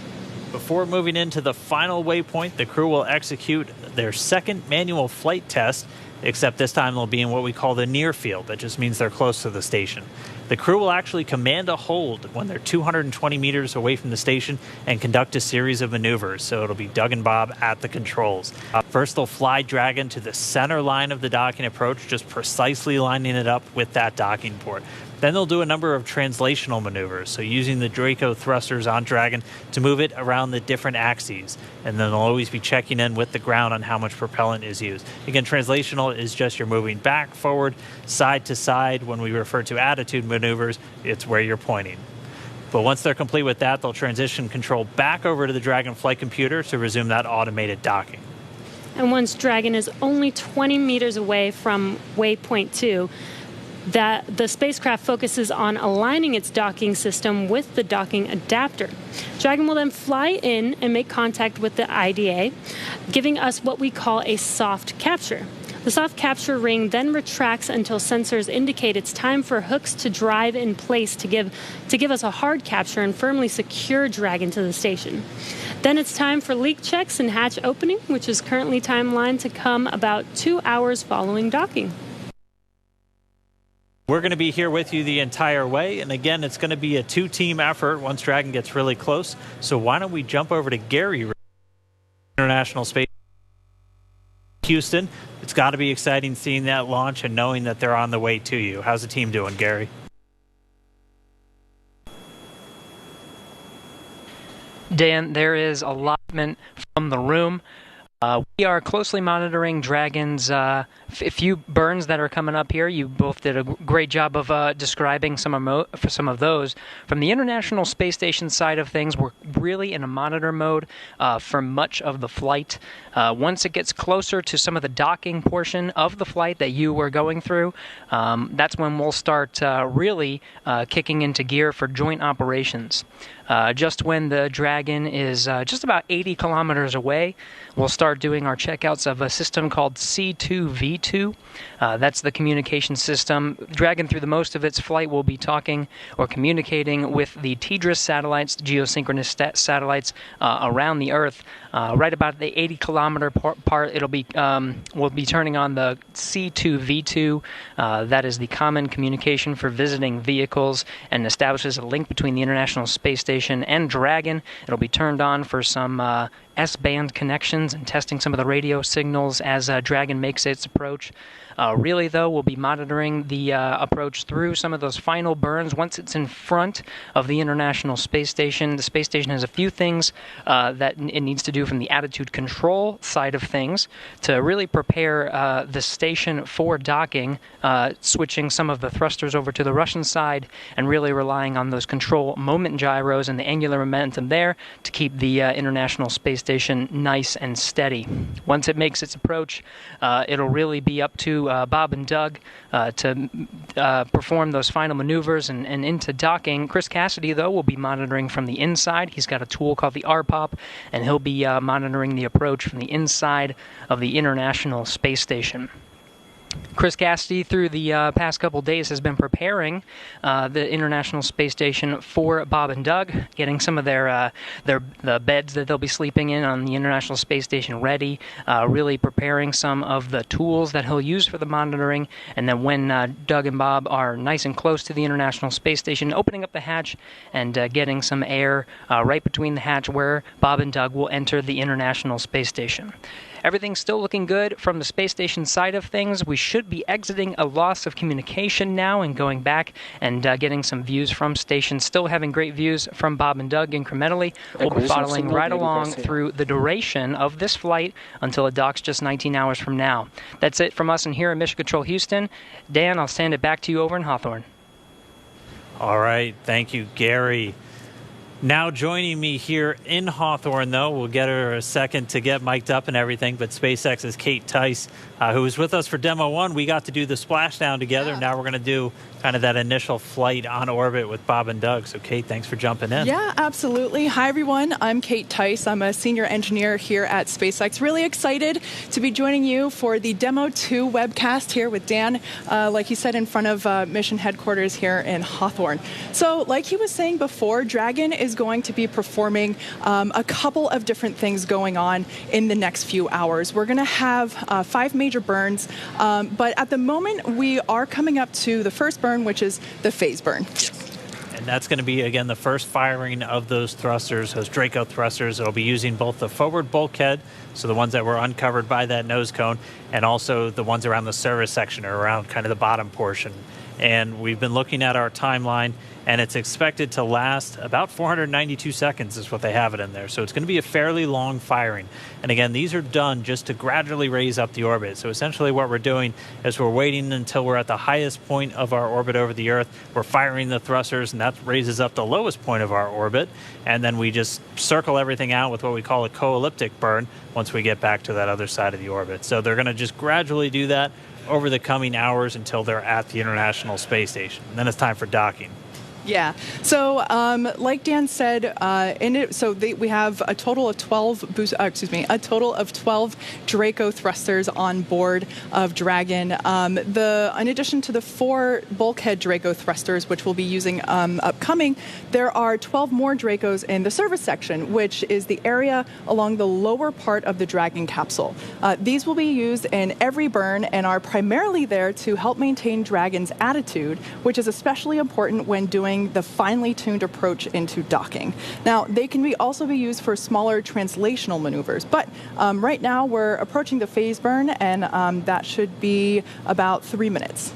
Before moving into the final waypoint, the crew will execute their second manual flight test, except this time they'll be in what we call the near field. That just means they're close to the station. The crew will actually command a hold when they're 220 meters away from the station and conduct a series of maneuvers. So it'll be Doug and Bob at the controls. First, they'll fly Dragon to the center line of the docking approach, just precisely lining it up with that docking port. Then they'll do a number of translational maneuvers, so using the Draco thrusters on Dragon to move it around the different axes. And then they'll always be checking in with the ground on how much propellant is used. Again, translational is just you're moving back, forward, side to side. When we refer to attitude maneuvers, it's where you're pointing. But once they're complete with that, they'll transition control back over to the Dragon flight computer to resume that automated docking. And once Dragon is only 20 meters away from Waypoint 2, that the spacecraft focuses on aligning its docking system with the docking adapter. Dragon will then fly in and make contact with the IDA, giving us what we call a soft capture. The soft capture ring then retracts until sensors indicate it's time for hooks to drive in place to give us a hard capture and firmly secure Dragon to the station. Then it's time for leak checks and hatch opening, which is currently timelined to come about 2 hours following docking. We're going to be here with you the entire way, and again, it's going to be a 2-team effort once Dragon gets really close. So why don't we jump over to Gary, International Space Houston. It's got to be exciting seeing that launch and knowing that they're on the way to you. How's the team doing, Gary? Dan, there is allotment from the room. We are closely monitoring Dragon's few burns that are coming up here. You both did a great job of describing some of those. From the International Space Station side of things, we're really in a monitor mode for much of the flight. Once it gets closer to some of the docking portion of the flight that you were going through, that's when we'll start really kicking into gear for joint operations. Just when the Dragon is just about 80 kilometers away, we'll start doing our checkouts of a system called C2V2. That's the communication system. Dragon, through the most of its flight, will be talking or communicating with the TDRS satellites, geosynchronous satellites around the Earth. Right about the 80-kilometer part, we'll be turning on the C2V2. That is the common communication for visiting vehicles and establishes a link between the International Space Station and Dragon. It'll be turned on for some S-band connections and testing some of the radio signals as Dragon makes its approach. Really, though, we'll be monitoring the approach through some of those final burns once it's in front of the International Space Station. The space station has a few things that it needs to do from the attitude control side of things to really prepare the station for docking, switching some of the thrusters over to the Russian side and really relying on those control moment gyros and the angular momentum there to keep the International Space Station nice and steady. Once it makes its approach, it'll really be up to Bob and Doug to perform those final maneuvers and into docking. Chris Cassidy, though, will be monitoring from the inside. He's got a tool called the RPOP, and he'll be monitoring the approach from the inside of the International Space Station. Chris Cassidy, through the past couple days, has been preparing the International Space Station for Bob and Doug, getting some of the beds that they'll be sleeping in on the International Space Station ready, really preparing some of the tools that he'll use for the monitoring, and then when Doug and Bob are nice and close to the International Space Station, opening up the hatch and getting some air right between the hatch where Bob and Doug will enter the International Space Station. Everything's still looking good from the space station side of things. We should be exiting a loss of communication now and going back and getting some views from station. Still having great views from Bob and Doug incrementally. We'll be following right along through the duration of this flight until it docks just 19 hours from now. That's it from us in here in Mission Control Houston. Dan, I'll send it back to you over in Hawthorne. All right. Thank you, Gary. Now joining me here in Hawthorne, though, we'll get her a second to get mic'd up and everything, but SpaceX's Kate Tice, who was with us for Demo 1, we got to do the splashdown together. Yeah. Now we're going to do kind of that initial flight on orbit with Bob and Doug. So, Kate, thanks for jumping in. Yeah, absolutely. Hi, everyone. I'm Kate Tice. I'm a senior engineer here at SpaceX. Really excited to be joining you for the Demo 2 webcast here with Dan, like he said, in front of mission headquarters here in Hawthorne. So, like he was saying before, Dragon is going to be performing a couple of different things going on in the next few hours. We're going to have 5 major burns, but at the moment we are coming up to the first burn, which is the phase burn. And that's going to be, again, the first firing of those thrusters, those Draco thrusters. It'll be using both the forward bulkhead, so the ones that were uncovered by that nose cone, and also the ones around the service section or around kind of the bottom portion. And we've been looking at our timeline, and it's expected to last about 492 seconds is what they have it in there. So it's going to be a fairly long firing. And again, these are done just to gradually raise up the orbit. So essentially what we're doing is we're waiting until we're at the highest point of our orbit over the Earth. We're firing the thrusters, and that raises up the lowest point of our orbit. And then we just circle everything out with what we call a co-elliptic burn once we get back to that other side of the orbit. So they're going to just gradually do that over the coming hours until they're at the International Space Station. And then it's time for docking. Yeah. So, like Dan said, we have a total of 12 a total of 12 Draco thrusters on board of Dragon. In addition to the 4 bulkhead Draco thrusters, which we'll be using upcoming, there are 12 more Dracos in the service section, which is the area along the lower part of the Dragon capsule. These will be used in every burn and are primarily there to help maintain Dragon's attitude, which is especially important when doing the finely tuned approach into docking. Now, they can also be used for smaller translational maneuvers, but right now we're approaching the phase burn, and that should be about 3 minutes.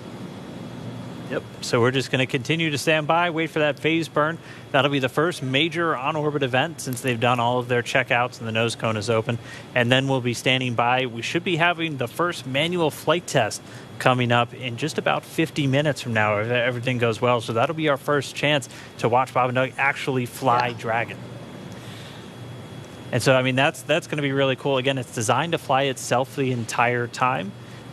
Yep. So we're just going to continue to stand by, wait for that phase burn. That'll be the first major on-orbit event since they've done all of their checkouts and the nose cone is open. And then we'll be standing by. We should be having the first manual flight test coming up in just about 50 minutes from now if everything goes well. So that'll be our first chance to watch Bob and Doug actually fly Dragon. And so, I mean, that's going to be really cool. Again, it's designed to fly itself the entire time,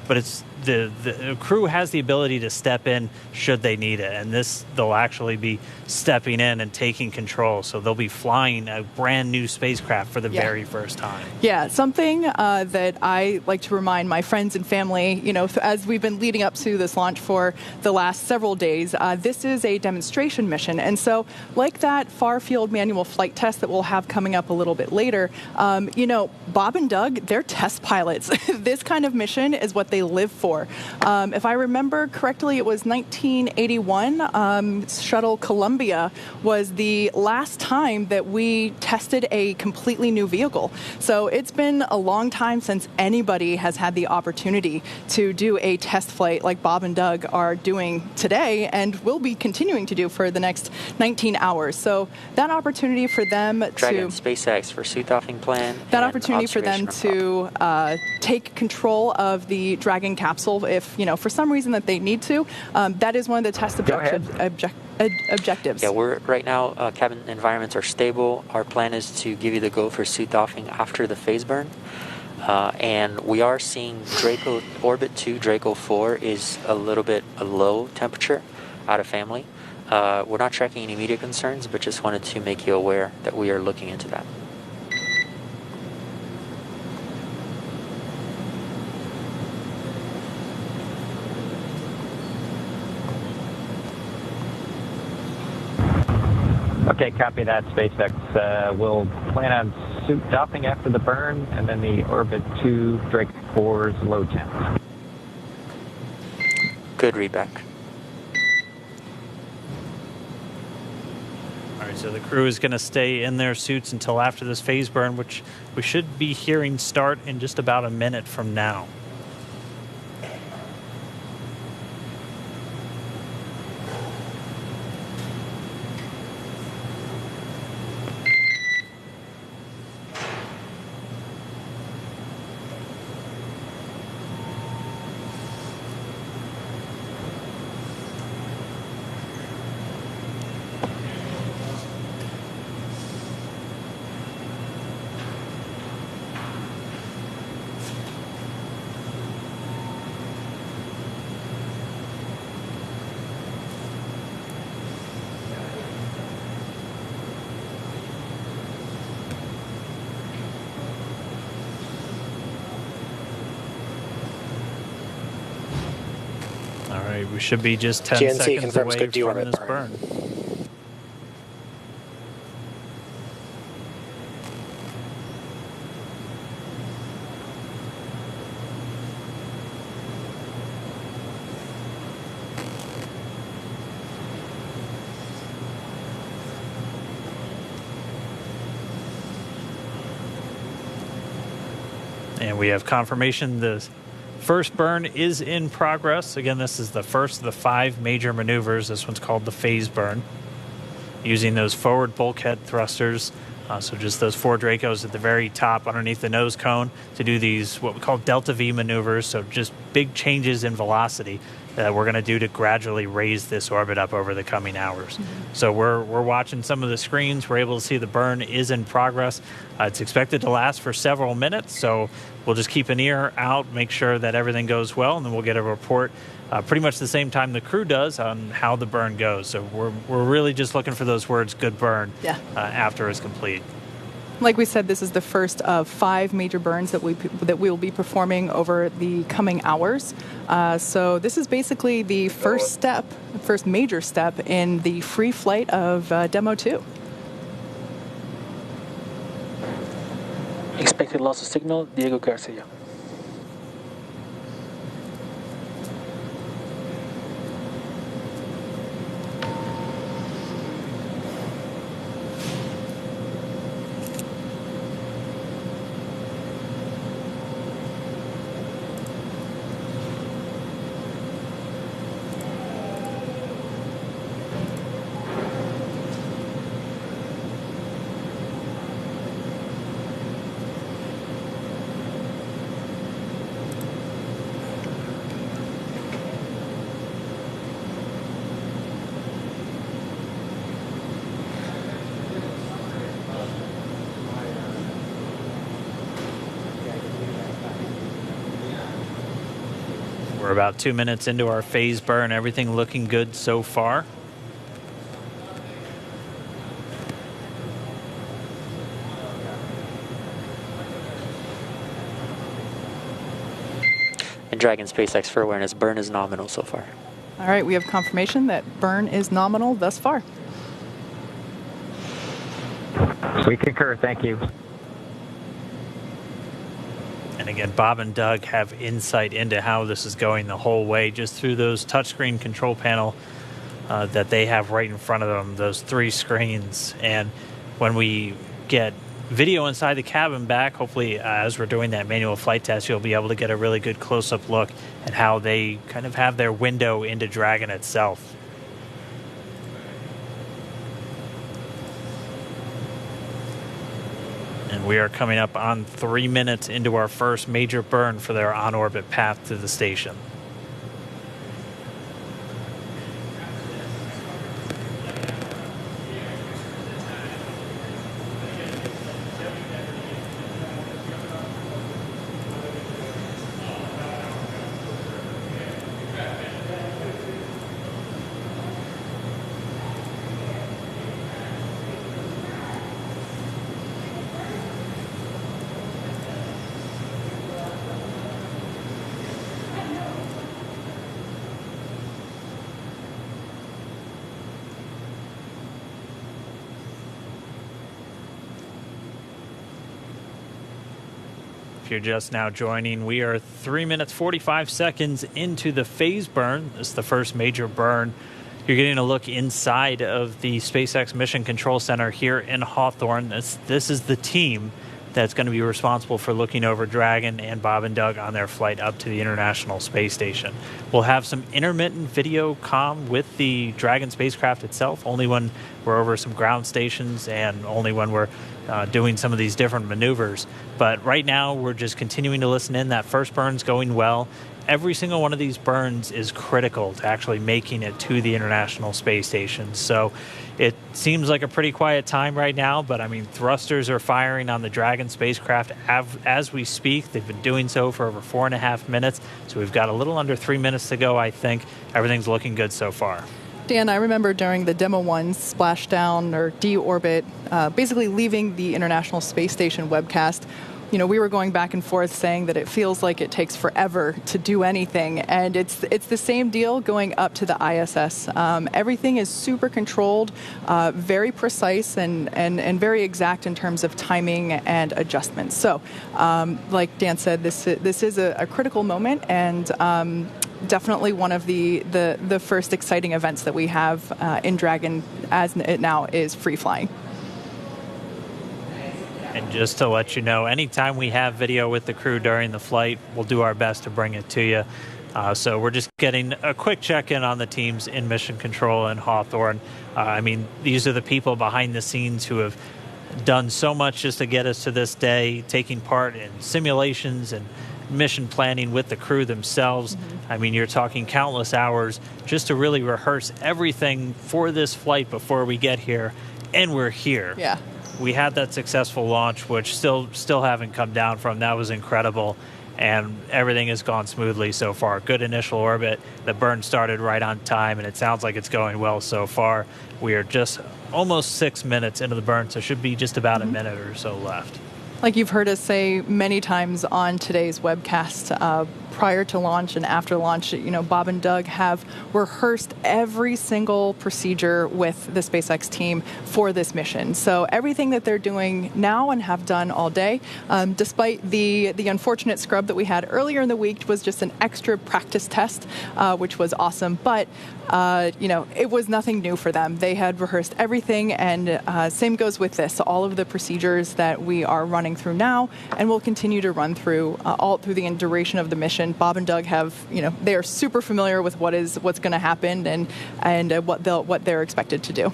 but it's the crew has the ability to step in should they need it, and they'll actually be stepping in and taking control. So they'll be flying a brand new spacecraft for the very first time. Yeah, something that I like to remind my friends and family, as we've been leading up to this launch for the last several days, this is a demonstration mission, and so like that far-field manual flight test that we'll have coming up a little bit later, Bob and Doug, they're test pilots. This kind of mission is what they live for. before. If I remember correctly, it was 1981. Shuttle Columbia was the last time that we tested a completely new vehicle. So it's been a long time since anybody has had the opportunity to do a test flight like Bob and Doug are doing today and will be continuing to do for the next 19 hours. So that opportunity for them Dragon SpaceX for suit-offing plan. That opportunity for them to take control of the Dragon capsule if, for some reason that they need to, that is one of the test objectives. Yeah, we're right now, cabin environments are stable. Our plan is to give you the go for suit-offing after the phase burn. And we are seeing Draco Orbit 2, Draco 4 is a little bit a low temperature out of family. We're not tracking any immediate concerns, but just wanted to make you aware that we are looking into that. Okay, copy that, SpaceX. We'll plan on suit doffing after the burn, and then the Orbit 2 Drake 4's low temp. Good readback. All right, so the crew is going to stay in their suits until after this phase burn, which we should be hearing start in just about a minute from now. All right, we should be just 10 GNC seconds confirms away good from deorbit this burn. burn. And we have confirmation the first burn is in progress. Again, this is the first of the 5 major maneuvers. This one's called the phase burn, using those forward bulkhead thrusters. So just those 4 Dracos at the very top underneath the nose cone to do these what we call delta V maneuvers. So just big changes in velocity that we're going to do to gradually raise this orbit up over the coming hours. Mm-hmm. So we're watching some of the screens. We're able to see the burn is in progress. It's expected to last for several minutes. So we'll just keep an ear out, make sure that everything goes well, and then we'll get a report pretty much the same time the crew does on how the burn goes. So we're really just looking for those words, good burn, after it's complete. Like we said, this is the first of 5 major burns that we will be performing over the coming hours. So this is basically the first major step in the free flight of Demo 2. Expected loss of signal, Diego Garcia. We're about 2 minutes into our phase burn. Everything looking good so far. And Dragon SpaceX for awareness, burn is nominal so far. All right, we have confirmation that burn is nominal thus far. We concur, thank you. And And again, Bob and Doug have insight into how this is going the whole way just through those touchscreen control panel that they have right in front of them, those 3 screens. And when we get video inside the cabin back, hopefully as we're doing that manual flight test, you'll be able to get a really good close-up look at how they kind of have their window into Dragon itself. And we are coming up on 3 minutes into our first major burn for their on-orbit path to the station. If you're just now joining, we are 3 minutes 45 seconds into the phase burn. This is the first major burn. You're getting a look inside of the SpaceX Mission Control Center here in Hawthorne. This is the team that's going to be responsible for looking over Dragon and Bob and Doug on their flight up to the International Space Station. We'll have some intermittent video comm with the Dragon spacecraft itself, only when we're over some ground stations and only when we're doing some of these different maneuvers. But right now, we're just continuing to listen in. That first burn's going well. Every single one of these burns is critical to actually making it to the International Space Station. So it seems like a pretty quiet time right now, but I mean, thrusters are firing on the Dragon spacecraft as we speak. They've been doing so for over 4.5 minutes. So we've got a little under 3 minutes to go, I think. Everything's looking good so far. Dan, I remember during the Demo 1 splashdown or deorbit, basically leaving the International Space Station webcast, we were going back and forth saying that it feels like it takes forever to do anything. And it's the same deal going up to the ISS. Everything is super controlled, very precise, and very exact in terms of timing and adjustments. So, like Dan said, this is a critical moment, and definitely one of the first exciting events that we have in Dragon, as it now is free flying. And just to let you know, anytime we have video with the crew during the flight, we'll do our best to bring it to you. So we're just getting a quick check-in on the teams in Mission Control and Hawthorne. I mean, these are the people behind the scenes who have done so much just to get us to this day, taking part in simulations and mission planning with the crew themselves. Mm-hmm. I mean, you're talking countless hours just to really rehearse everything for this flight before we get here, and we're here. Yeah. We had that successful launch, which still haven't come down from. That was incredible, and everything has gone smoothly so far. Good initial orbit. The burn started right on time, and it sounds like it's going well so far. We are just almost 6 minutes into the burn, so should be just about a minute or so left. Like you've heard us say many times on today's webcast, prior to launch and after launch, Bob and Doug have rehearsed every single procedure with the SpaceX team for this mission. So everything that they're doing now and have done all day, despite the unfortunate scrub that we had earlier in the week, was just an extra practice test, which was awesome. But it was nothing new for them. They had rehearsed everything, and same goes with this. All of the procedures that we are running through now, and will continue to run through all through the duration of the mission. Bob and Doug have, they are super familiar with what's going to happen and what they're expected to do.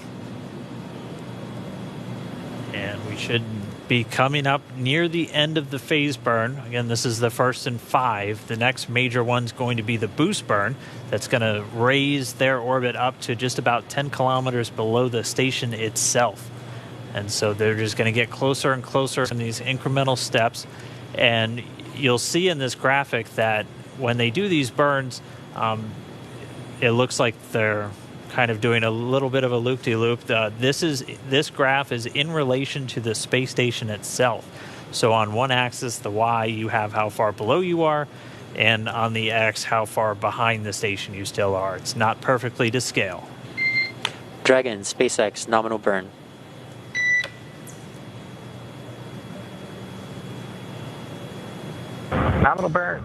And we should be coming up near the end of the phase burn. Again, this is the first in 5. The next major one's going to be the boost burn. That's going to raise their orbit up to just about 10 kilometers below the station itself. And so they're just going to get closer and closer in these incremental steps. And you'll see in this graphic that when they do these burns, it looks like they're kind of doing a little bit of a loop-de-loop. This graph is in relation to the space station itself. So on one axis, the Y, you have how far below you are, and on the X, how far behind the station you still are. It's not perfectly to scale. Dragon, SpaceX, nominal burn. Nominal burn.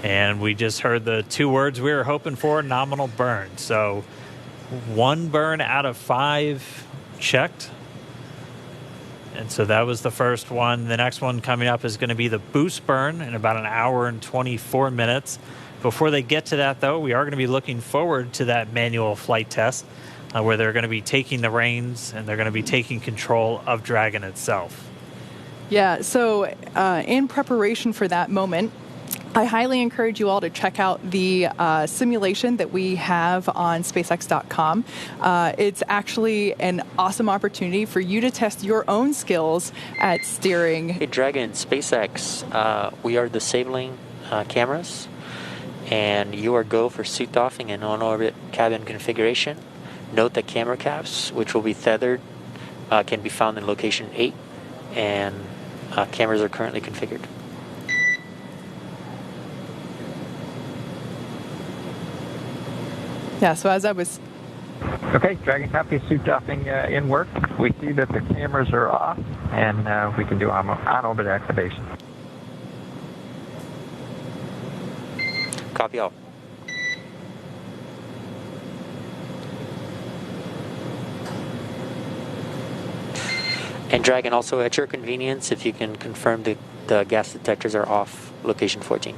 And we just heard the two words we were hoping for, nominal burn. So 1 burn out of 5 checked. And so that was the first one. The next one coming up is going to be the boost burn in about an hour and 24 minutes. Before they get to that, though, we are going to be looking forward to that manual flight test where they're going to be taking the reins and they're going to be taking control of Dragon itself. Yeah, so in preparation for that moment, I highly encourage you all to check out the simulation that we have on SpaceX.com. It's actually an awesome opportunity for you to test your own skills at steering. Hey, Dragon, SpaceX, we are disabling cameras, and you are go for suit doffing and on-orbit cabin configuration. Note that camera caps, which will be tethered, can be found in location 8, and cameras are currently configured. Yeah, so as I was... Okay, Dragon copy, suit doffing in work. We see that the cameras are off, and we can do on-orbit activation. Copy all. And Dragon, also at your convenience, if you can confirm the gas detectors are off, location 14.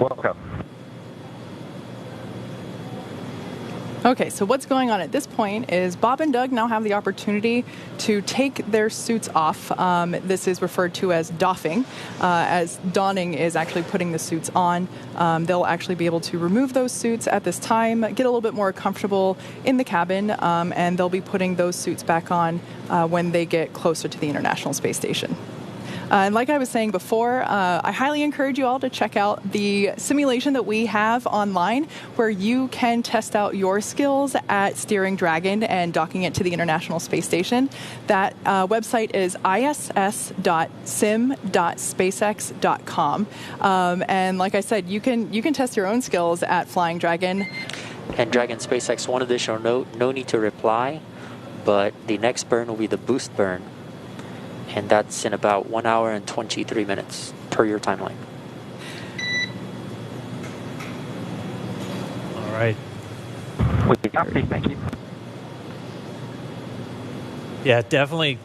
Welcome. Okay, so what's going on at this point is Bob and Doug now have the opportunity to take their suits off. This is referred to as doffing, as donning is actually putting the suits on. They'll actually be able to remove those suits at this time, get a little bit more comfortable in the cabin, and they'll be putting those suits back on when they get closer to the International Space Station. And like I was saying before, I highly encourage you all to check out the simulation that we have online where you can test out your skills at steering Dragon and docking it to the International Space Station. That website is iss.sim.spacex.com. And like I said, you can test your own skills at flying Dragon. And Dragon SpaceX, one additional note, no need to reply, but the next burn will be the boost burn. And that's in about 1 hour and 23 minutes per your timeline. All right. Thank you. Yeah, definitely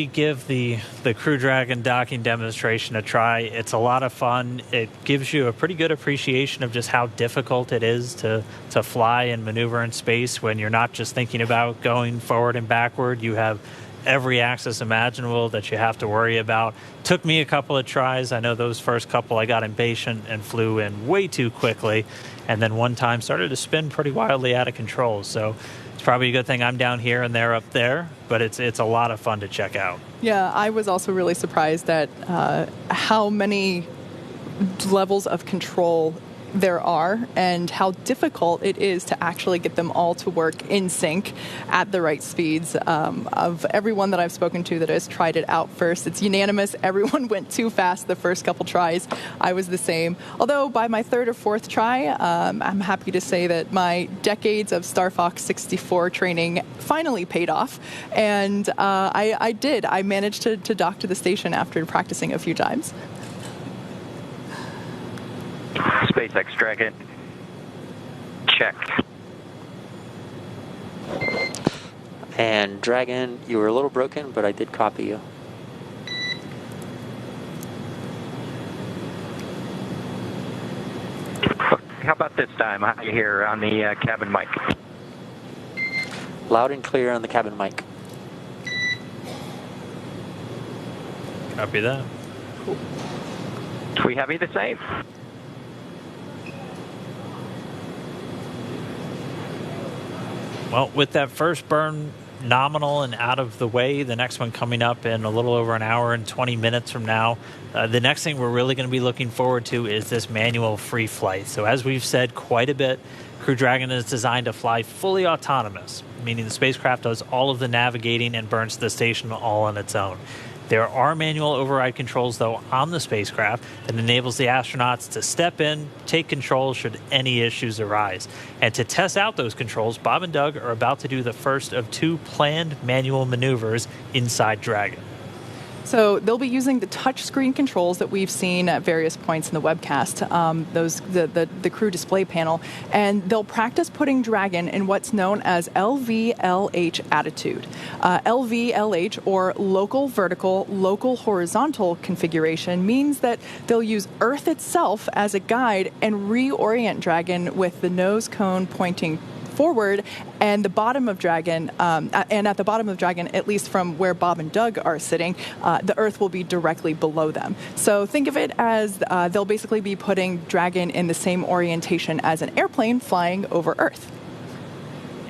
give the Crew Dragon docking demonstration a try. It's a lot of fun. It gives you a pretty good appreciation of just how difficult it is to fly and maneuver in space when you're not just thinking about going forward and backward. You have every axis imaginable that you have to worry about. Took me a couple of tries. I know those first couple I got impatient and flew in way too quickly, and then one time started to spin pretty wildly out of control. So it's probably a good thing I'm down here and they're up there, but it's a lot of fun to check out. Yeah, I was also really surprised at how many levels of control there are and how difficult it is to actually get them all to work in sync at the right speeds. Of everyone that I've spoken to that has tried it out first, it's unanimous. Everyone went too fast the first couple tries. I was the same. Although by my third or fourth try, I'm happy to say that my decades of Star Fox 64 training finally paid off. And I did. I managed to dock to the station after practicing a few times. SpaceX Dragon. Check. And Dragon, you were a little broken, but I did copy you. How about this time? How are you here on the cabin mic? Loud and clear on the cabin mic. Copy that. Cool. We have you the same. Well, with that first burn nominal and out of the way, the next one coming up in a little over an hour and 20 minutes from now, the next thing we're really going to be looking forward to is this manual free flight. So as we've said quite a bit, Crew Dragon is designed to fly fully autonomous, meaning the spacecraft does all of the navigating and burns to the station all on its own. There are manual override controls, though, on the spacecraft that enables the astronauts to step in, take control should any issues arise. And to test out those controls, Bob and Doug are about to do the first of 2 planned manual maneuvers inside Dragon. So they'll be using the touchscreen controls that we've seen at various points in the webcast, the crew display panel, and they'll practice putting Dragon in what's known as LVLH attitude. LVLH, or local vertical, local horizontal configuration, means that they'll use Earth itself as a guide and reorient Dragon with the nose cone pointing forward, and the bottom of Dragon, and at the bottom of Dragon, at least from where Bob and Doug are sitting, the Earth will be directly below them. So think of it as they'll basically be putting Dragon in the same orientation as an airplane flying over Earth.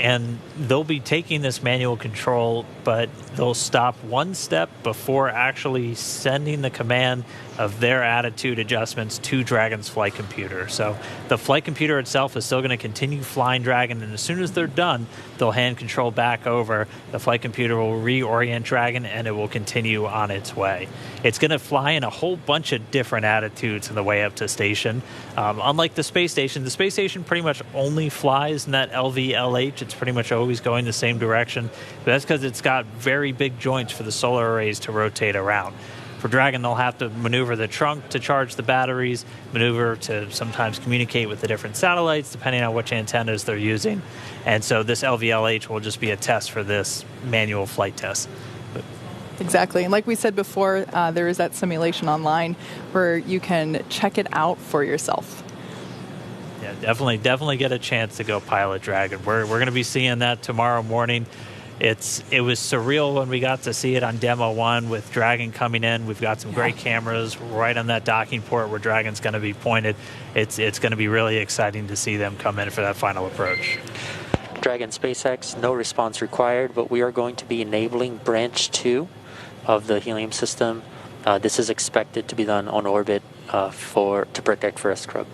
And they'll be taking this manual control, but they'll stop one step before actually sending the command of their attitude adjustments to Dragon's flight computer. So the flight computer itself is still going to continue flying Dragon, and as soon as they're done, they'll hand control back over. The flight computer will reorient Dragon, and it will continue on its way. It's going to fly in a whole bunch of different attitudes on the way up to station. Unlike the space station pretty much only flies in that LVLH. It's pretty much always going the same direction. But that's because it's got very big joints for the solar arrays to rotate around. For Dragon, they'll have to maneuver the trunk to charge the batteries, maneuver to sometimes communicate with the different satellites, depending on which antennas they're using. And so this LVLH will just be a test for this manual flight test. Exactly. And like we said before, there is that simulation online where you can check it out for yourself. Yeah, definitely get a chance to go pilot Dragon. We're going to be seeing that tomorrow morning. It was surreal when we got to see it on Demo 1 with Dragon coming in. We've got some great cameras right on that docking port where Dragon's going to be pointed. It's going to be really exciting to see them come in for that final approach. Dragon SpaceX, no response required, but we are going to be enabling branch 2 of the helium system. This is expected to be done on orbit to protect for a scrub.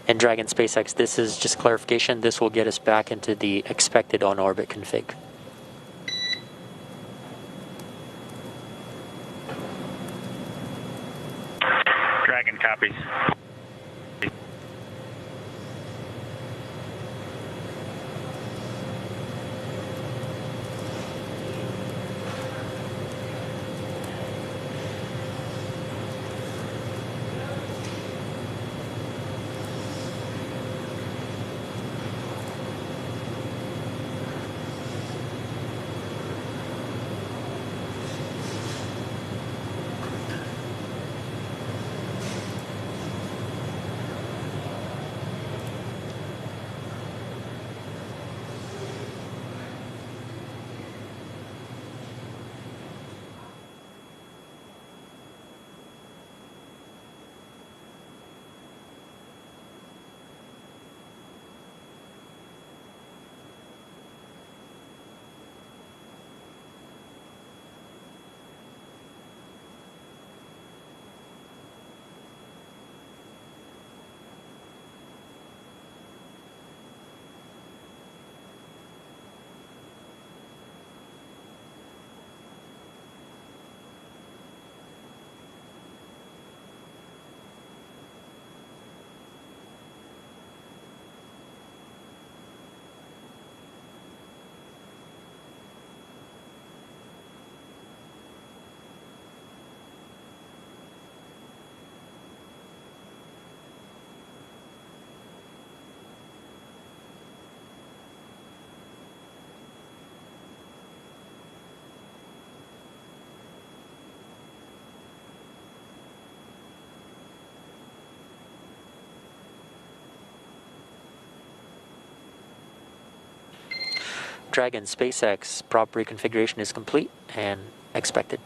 And Dragon SpaceX, this is just clarification. This will get us back into the expected on-orbit config. Dragon copies. Dragon SpaceX prop reconfiguration is complete and expected.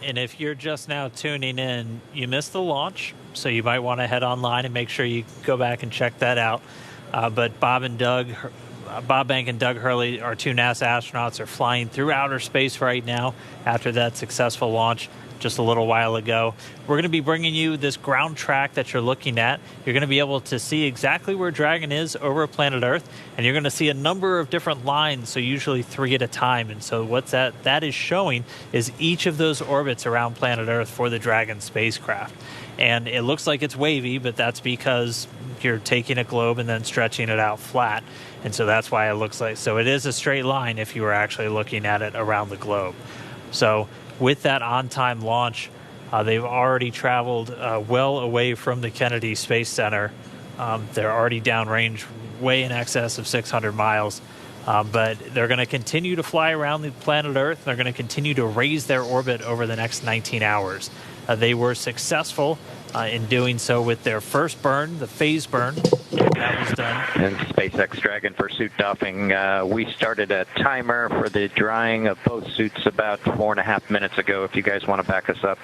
And if you're just now tuning in, you missed the launch, so you might want to head online and make sure you go back and check that out. But Bob Bank and Doug Hurley, our two NASA astronauts, are flying through outer space right now after that successful launch just a little while ago. We're going to be bringing you this ground track that you're looking at. You're going to be able to see exactly where Dragon is over planet Earth, and you're going to see a number of different lines, so usually 3 at a time. And so what that is showing is each of those orbits around planet Earth for the Dragon spacecraft. And it looks like it's wavy, but that's because you're taking a globe and then stretching it out flat. And so that's why it looks like, so it is a straight line if you were actually looking at it around the globe. So with that on-time launch, they've already traveled well away from the Kennedy Space Center. They're already downrange, way in excess of 600 miles. But they're going to continue to fly around the planet Earth. They're going to continue to raise their orbit over the next 19 hours. They were successful in doing so with their first burn, the phase burn. That was done. And SpaceX Dragon for suit doffing. We started a timer for the drying of both suits about 4.5 minutes ago, if you guys want to back us up.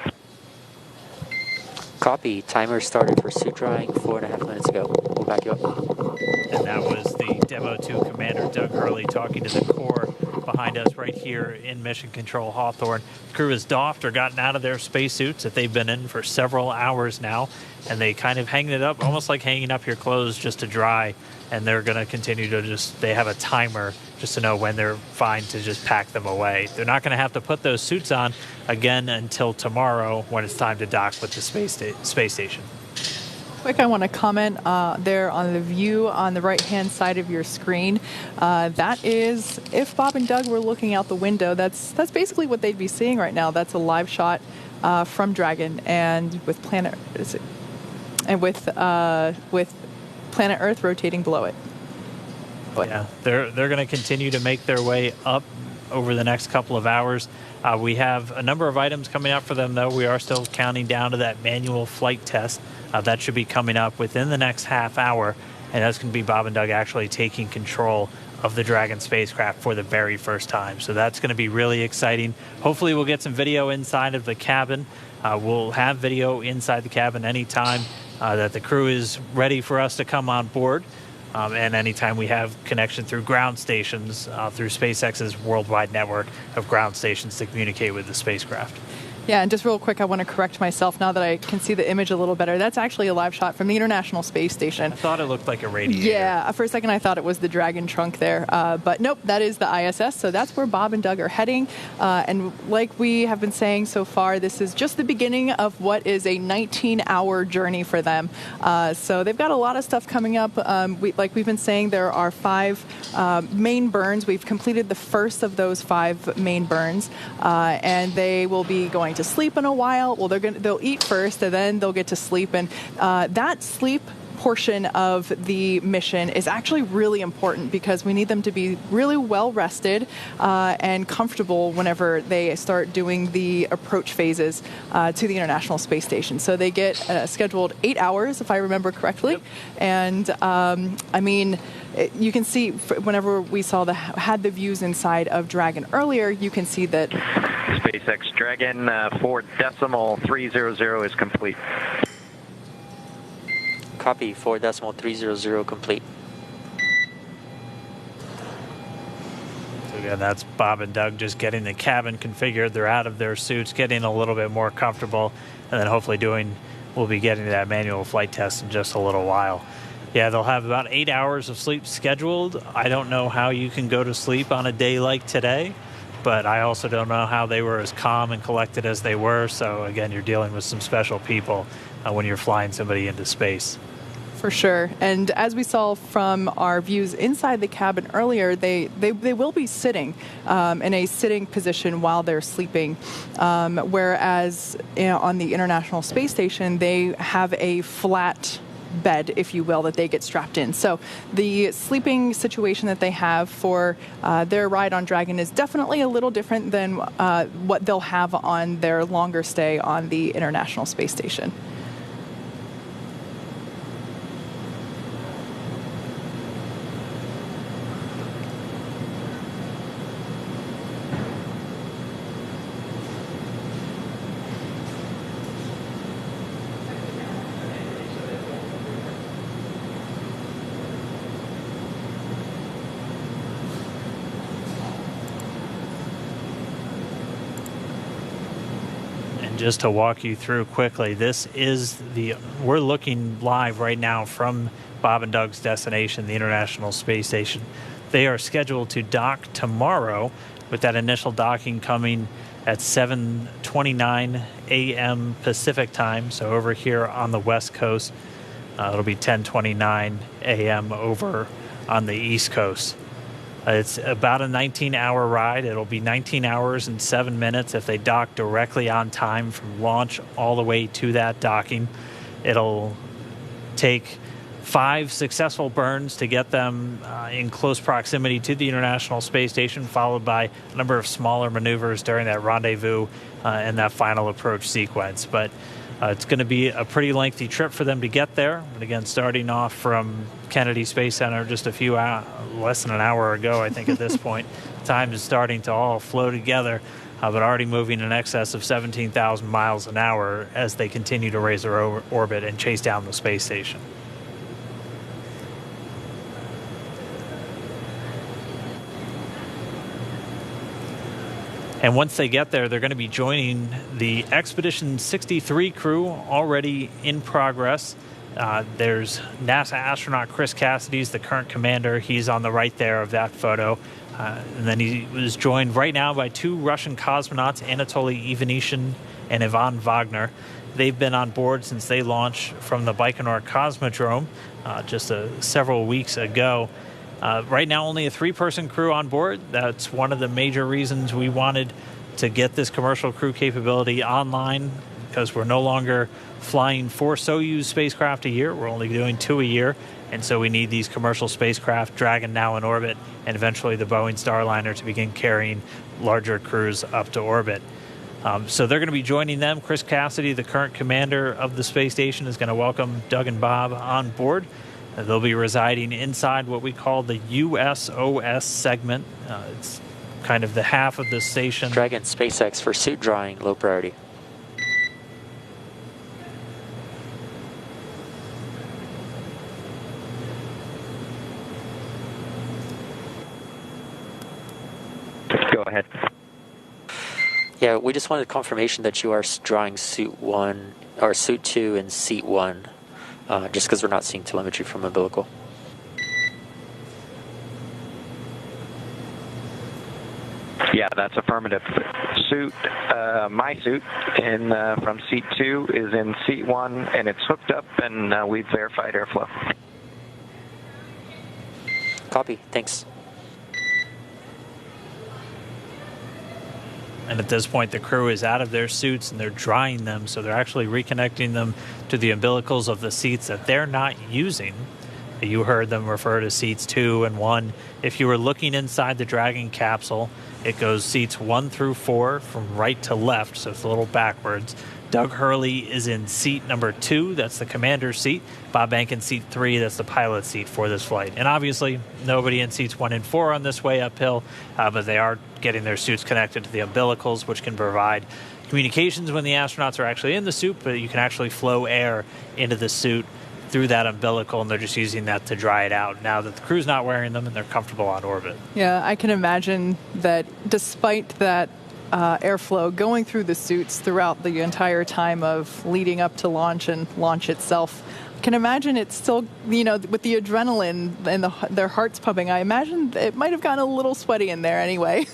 Copy. Timer started for suit drying 4.5 minutes ago. We'll back you up. And that was the Demo 2 Commander Doug Hurley talking to the core behind us right here in Mission Control Hawthorne. The crew has doffed or gotten out of their spacesuits that they've been in for several hours now, and they kind of hang it up, almost like hanging up your clothes just to dry, and they're going to continue to they have a timer just to know when they're fine to just pack them away. They're not going to have to put those suits on again until tomorrow when it's time to dock with the space station. Quick, I want to comment there on the view on the right-hand side of your screen. That is, if Bob and Doug were looking out the window, that's basically what they'd be seeing right now. That's a live shot from Dragon, and with planet Earth rotating below it. Yeah, they're going to continue to make their way up over the next couple of hours. We have a number of items coming up for them, though. We are still counting down to that manual flight test. That should be coming up within the next half hour, and that's going to be Bob and Doug actually taking control of the Dragon spacecraft for the very first time. So that's going to be really exciting. Hopefully we'll get some video inside of the cabin. We'll have video inside the cabin anytime that the crew is ready for us to come on board. And anytime we have connection through ground stations, through SpaceX's worldwide network of ground stations to communicate with the spacecraft. Yeah, and just real quick, I want to correct myself now that I can see the image a little better. That's actually a live shot from the International Space Station. I thought it looked like a radiator. Yeah, for a second I thought it was the Dragon trunk there. But nope, that is the ISS. So that's where Bob and Doug are heading. And like we have been saying so far, this is just the beginning of what is a 19-hour journey for them. So they've got a lot of stuff coming up. Like we've been saying, there are 5 main burns. We've completed the first of those 5 main burns. And they will be going to sleep in a while. Well, they'll eat first, and then they'll get to sleep. And that sleep portion of the mission is actually really important because we need them to be really well rested and comfortable whenever they start doing the approach phases to the International Space Station. So they get scheduled 8 hours, if I remember correctly. Yep. And I mean, you can see whenever we had the views inside of Dragon earlier, you can see that SpaceX Dragon 4.300 is complete. Copy. 4.300 complete. So again, that's Bob and Doug just getting the cabin configured. They're out of their suits, getting a little bit more comfortable, and then hopefully we'll be getting to that manual flight test in just a little while. Yeah, they'll have about 8 hours of sleep scheduled. I don't know how you can go to sleep on a day like today, but I also don't know how they were as calm and collected as they were. So again, you're dealing with some special people when you're flying somebody into space. For sure. And as we saw from our views inside the cabin earlier, they will be sitting in a sitting position while they're sleeping. Whereas on the International Space Station, they have a flat bed, if you will, that they get strapped in. So the sleeping situation that they have for their ride on Dragon is definitely a little different than what they'll have on their longer stay on the International Space Station. just to walk you through quickly, we're looking live right now from Bob and Doug's destination, the International Space Station. They are scheduled to dock tomorrow, with that initial docking coming at 7:29 a.m. Pacific time. So over here on the West Coast, it'll be 10:29 a.m. over on the East Coast. It's about a 19-hour ride. It'll be 19 hours and 7 minutes if they dock directly on time from launch all the way to that docking. It'll take 5 successful burns to get them in close proximity to the International Space Station, followed by a number of smaller maneuvers during that rendezvous and that final approach sequence. But it's going to be a pretty lengthy trip for them to get there. And again, starting off from Kennedy Space Center just less than an hour ago, I think at this point. Time is starting to all flow together, but already moving in excess of 17,000 miles an hour as they continue to raise their orbit and chase down the space station. And once they get there, they're going to be joining the Expedition 63 crew already in progress. There's NASA astronaut Chris Cassidy's the current commander. He's on the right there of that photo. And then he was joined right now by 2 Russian cosmonauts, Anatoly Ivanishin and Ivan Wagner. They've been on board since they launched from the Baikonur Cosmodrome just several weeks ago. Right now, only a 3-person crew on board. That's one of the major reasons we wanted to get this commercial crew capability online, because we're no longer flying 4 Soyuz spacecraft a year. We're only doing 2 a year. And so we need these commercial spacecraft, Dragon now in orbit, and eventually the Boeing Starliner to begin carrying larger crews up to orbit. So they're going to be joining them. Chris Cassidy, the current commander of the space station, is going to welcome Doug and Bob on board. They'll be residing inside what we call the USOS segment. It's kind of the half of the station. Dragon SpaceX for suit drawing, low priority. Go ahead. Yeah, we just wanted confirmation that you are drawing suit 1 or suit 2 and seat 1. Just because we're not seeing telemetry from umbilical. Yeah, that's affirmative. Suit, my suit from seat 2 is in seat 1, and it's hooked up, and we've verified airflow. Copy, thanks. And at this point, the crew is out of their suits and they're drying them, so they're actually reconnecting them to the umbilicals of the seats that they're not using. You heard them refer to seats 2 and 1. If you were looking inside the Dragon capsule, it goes seats 1 through 4 from right to left, so it's a little backwards. Doug Hurley is in seat number 2, that's the commander's seat. Bob Bank in seat 3, that's the pilot's seat for this flight. And obviously, nobody in seats 1 and 4 on this way uphill, but they are getting their suits connected to the umbilicals, which can provide communications when the astronauts are actually in the suit, but you can actually flow air into the suit through that umbilical, and they're just using that to dry it out now that the crew's not wearing them and they're comfortable on orbit. Yeah, I can imagine that despite that airflow going through the suits throughout the entire time of leading up to launch and launch itself, I can imagine it's still, with the adrenaline and their hearts pumping, I imagine it might have gotten a little sweaty in there anyway.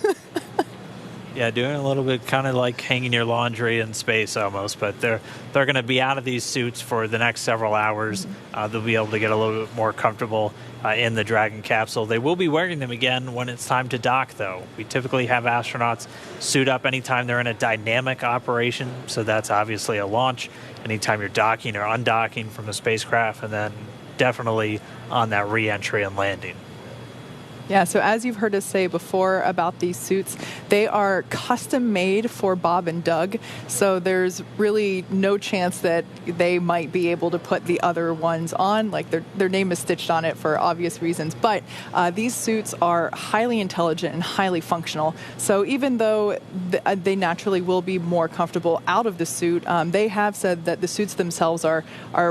Yeah, doing a little bit kind of like hanging your laundry in space almost, but they're going to be out of these suits for the next several hours. They'll be able to get a little bit more comfortable in the Dragon capsule. They will be wearing them again when it's time to dock, though. We typically have astronauts suit up anytime they're in a dynamic operation, so that's obviously a launch, anytime you're docking or undocking from a spacecraft, and then definitely on that re-entry and landing. Yeah, so as you've heard us say before about these suits, they are custom made for Bob and Doug, so there's really no chance that they might be able to put the other ones on. Like their name is stitched on it for obvious reasons, but these suits are highly intelligent and highly functional. So even though they naturally will be more comfortable out of the suit, they have said that the suits themselves are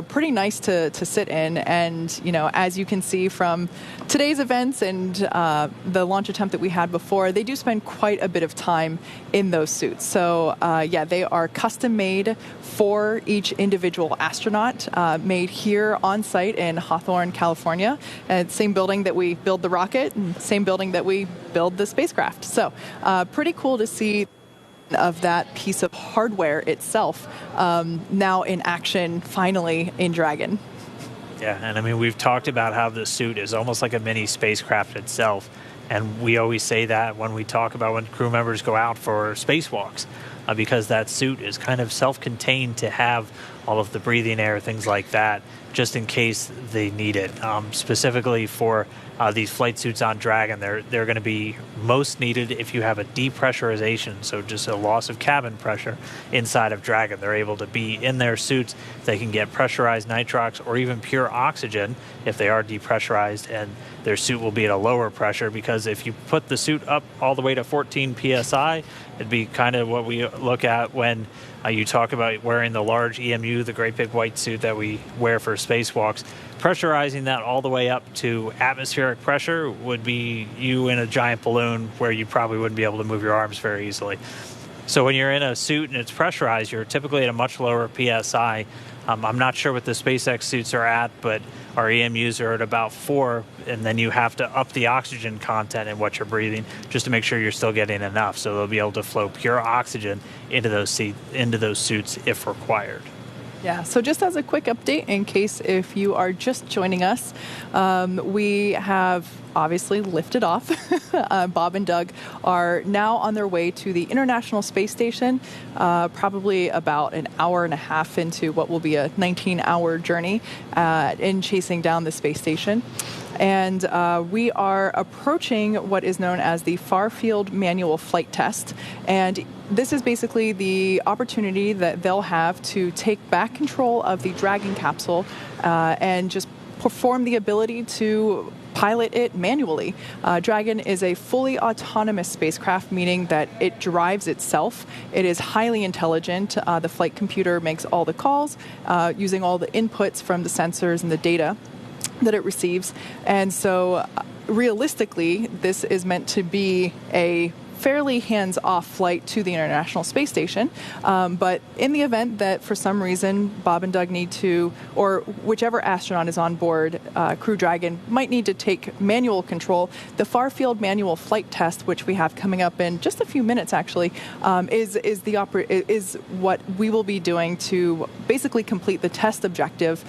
pretty nice to sit in. And, as you can see from today's events and the launch attempt that we had before, they do spend quite a bit of time in those suits. So yeah, they are custom made for each individual astronaut, made here on site in Hawthorne, California. Same building that we build the rocket, and same building that we build the spacecraft. So pretty cool to see of that piece of hardware itself now in action, finally in Dragon. Yeah, and I mean, we've talked about how the suit is almost like a mini spacecraft itself, and we always say that when we talk about when crew members go out for spacewalks, because that suit is kind of self-contained to have all of the breathing air, things like that, just in case they need it. Specifically for these flight suits on Dragon, they're going to be most needed if you have a depressurization, so just a loss of cabin pressure inside of Dragon. They're able to be in their suits. They can get pressurized nitrox or even pure oxygen if they are depressurized, and their suit will be at a lower pressure, because if you put the suit up all the way to 14 psi, it'd be kind of what we look at when you talk about wearing the large EMU, the great big white suit that we wear for spacewalks. Pressurizing that all the way up to atmospheric pressure would be you in a giant balloon where you probably wouldn't be able to move your arms very easily. So when you're in a suit and it's pressurized, you're typically at a much lower PSI. I'm not sure what the SpaceX suits are at, but our EMUs are at about 4, and then you have to up the oxygen content in what you're breathing just to make sure you're still getting enough. So they'll be able to flow pure oxygen into those suits if required. Yeah, so just as a quick update, in case if you are just joining us, we have obviously lifted off. Bob and Doug are now on their way to the International Space Station, probably about an hour and a half into what will be a 19-hour journey in chasing down the space station. And we are approaching what is known as the Far Field Manual Flight Test. And this is basically the opportunity that they'll have to take back control of the Dragon capsule and just perform the ability to pilot it manually. Dragon is a fully autonomous spacecraft, meaning that it drives itself. It is highly intelligent. The flight computer makes all the calls using all the inputs from the sensors and the data that it receives. And so realistically, this is meant to be a fairly hands-off flight to the International Space Station. But in the event that for some reason Bob and Doug need to, or whichever astronaut is on board Crew Dragon might need to take manual control, the Far Field Manual Flight Test, which we have coming up in just a few minutes actually, is what we will be doing to basically complete the test objective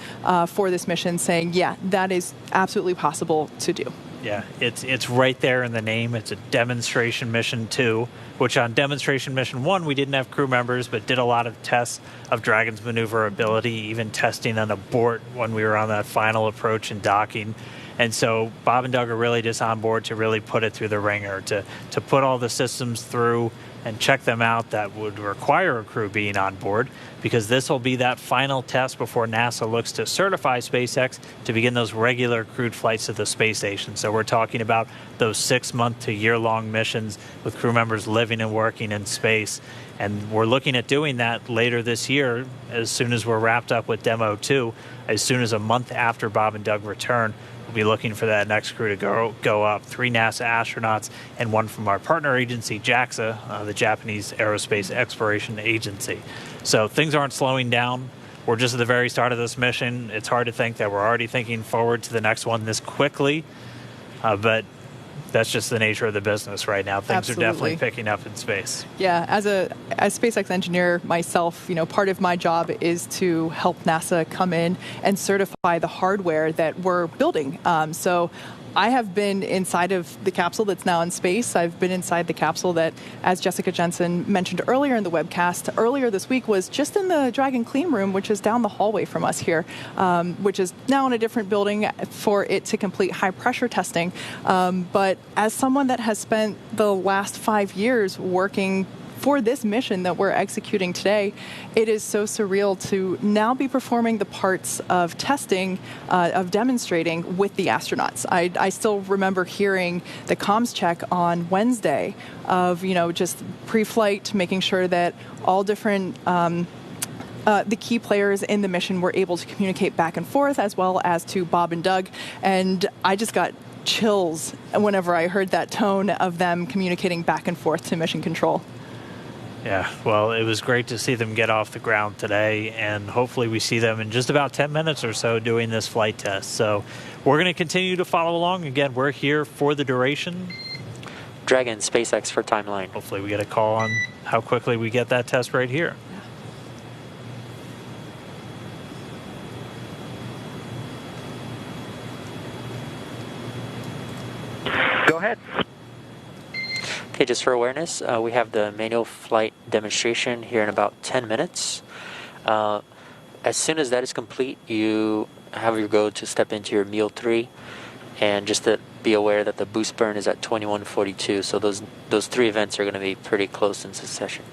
for this mission, saying, yeah, that is absolutely possible to do. Yeah, it's right there in the name. It's a demonstration mission 2, which on demonstration mission 1, we didn't have crew members, but did a lot of tests of Dragon's maneuverability, even testing an abort when we were on that final approach and docking. And so Bob and Doug are really just on board to really put it through the ringer, to put all the systems through and check them out that would require a crew being on board, because this will be that final test before NASA looks to certify SpaceX to begin those regular crewed flights to the space station. So we're talking about those 6-month to year-long missions with crew members living and working in space. And we're looking at doing that later this year, as soon as we're wrapped up with Demo 2, as soon as a month after Bob and Doug return. We'll be looking for that next crew to go up. 3 NASA astronauts and 1 from our partner agency, JAXA, the Japanese Aerospace Exploration Agency. So things aren't slowing down. We're just at the very start of this mission. It's hard to think that we're already thinking forward to the next one this quickly, but that's just the nature of the business right now. Things Absolutely. are definitely picking up in space. Yeah, as SpaceX engineer myself, part of my job is to help NASA come in and certify the hardware that we're building. So I have been inside of the capsule that's now in space. I've been inside the capsule that, as Jessica Jensen mentioned earlier in the webcast, earlier this week was just in the Dragon clean room, which is down the hallway from us here, which is now in a different building for it to complete high pressure testing. But as someone that has spent the last 5 years working for this mission that we're executing today, it is so surreal to now be performing the parts of testing, of demonstrating with the astronauts. I still remember hearing the comms check on Wednesday of, just pre-flight, making sure that all different the key players in the mission were able to communicate back and forth, as well as to Bob and Doug. And I just got chills whenever I heard that tone of them communicating back and forth to mission control. Yeah, well, it was great to see them get off the ground today, and hopefully we see them in just about 10 minutes or so doing this flight test. So we're going to continue to follow along. Again, we're here for the duration. Dragon, SpaceX for timeline. Hopefully we get a call on how quickly we get that test right here. Go ahead. Okay, just for awareness, we have the manual flight demonstration here in about 10 minutes. As soon as that is complete, you have your go to step into your meal 3, and just to be aware that the boost burn is at 2142, so those 3 events are going to be pretty close in succession.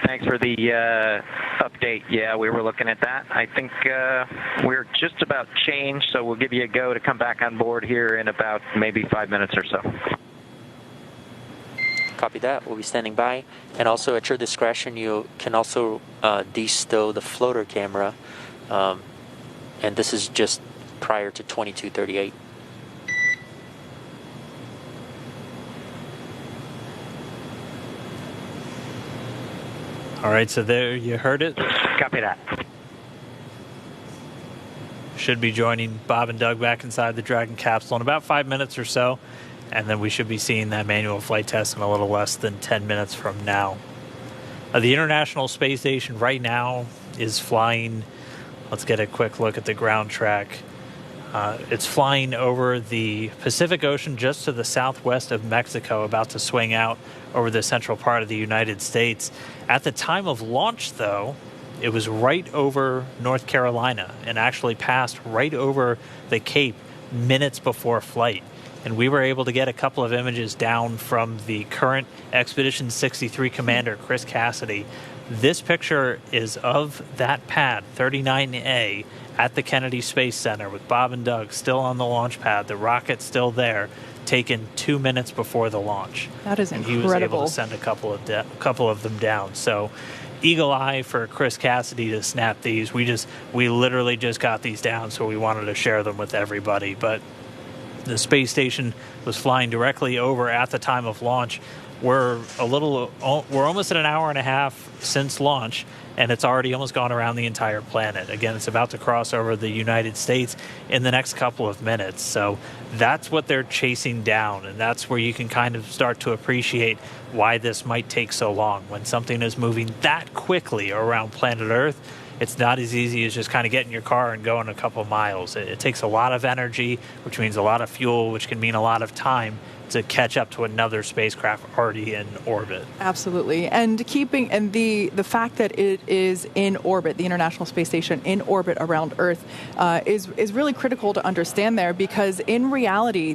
Thanks for the update. Yeah, we were looking at that. I think we're just about changed, so we'll give you a go to come back on board here in about maybe 5 minutes or so. Copy that. We'll be standing by. And also, at your discretion, you can also de-stow the floater camera. And this is just prior to 2238. All right, so there you heard it. Copy that. Should be joining Bob and Doug back inside the Dragon capsule in about 5 minutes or so. And then we should be seeing that manual flight test in a little less than 10 minutes from now. The International Space Station right now is flying. Let's get a quick look at the ground track. It's flying over the Pacific Ocean just to the southwest of Mexico, about to swing out over the central part of the United States. At the time of launch, though, it was right over North Carolina and actually passed right over the Cape minutes before flight. And we were able to get a couple of images down from the current Expedition 63 commander, Chris Cassidy. This picture is of that pad, 39A, at the Kennedy Space Center with Bob and Doug still on the launch pad, the rocket still there, taken 2 minutes before the launch. That is incredible. And he was able to send a couple of them down. So eagle eye for Chris Cassidy to snap these. We literally just got these down, so we wanted to share them with everybody. But the space station was flying directly over at the time of launch. We're almost at an hour and a half since launch, and it's already almost gone around the entire planet. Again, it's about to cross over the United States in the next couple of minutes. So that's what they're chasing down, and that's where you can kind of start to appreciate why this might take so long. When something is moving that quickly around planet Earth, it's not as easy as just kind of getting in your car and going a couple miles. It takes a lot of energy, which means a lot of fuel, which can mean a lot of time to catch up to another spacecraft already in orbit. Absolutely. And the fact that it is in orbit, the International Space Station in orbit around Earth, is really critical to understand there, because in reality,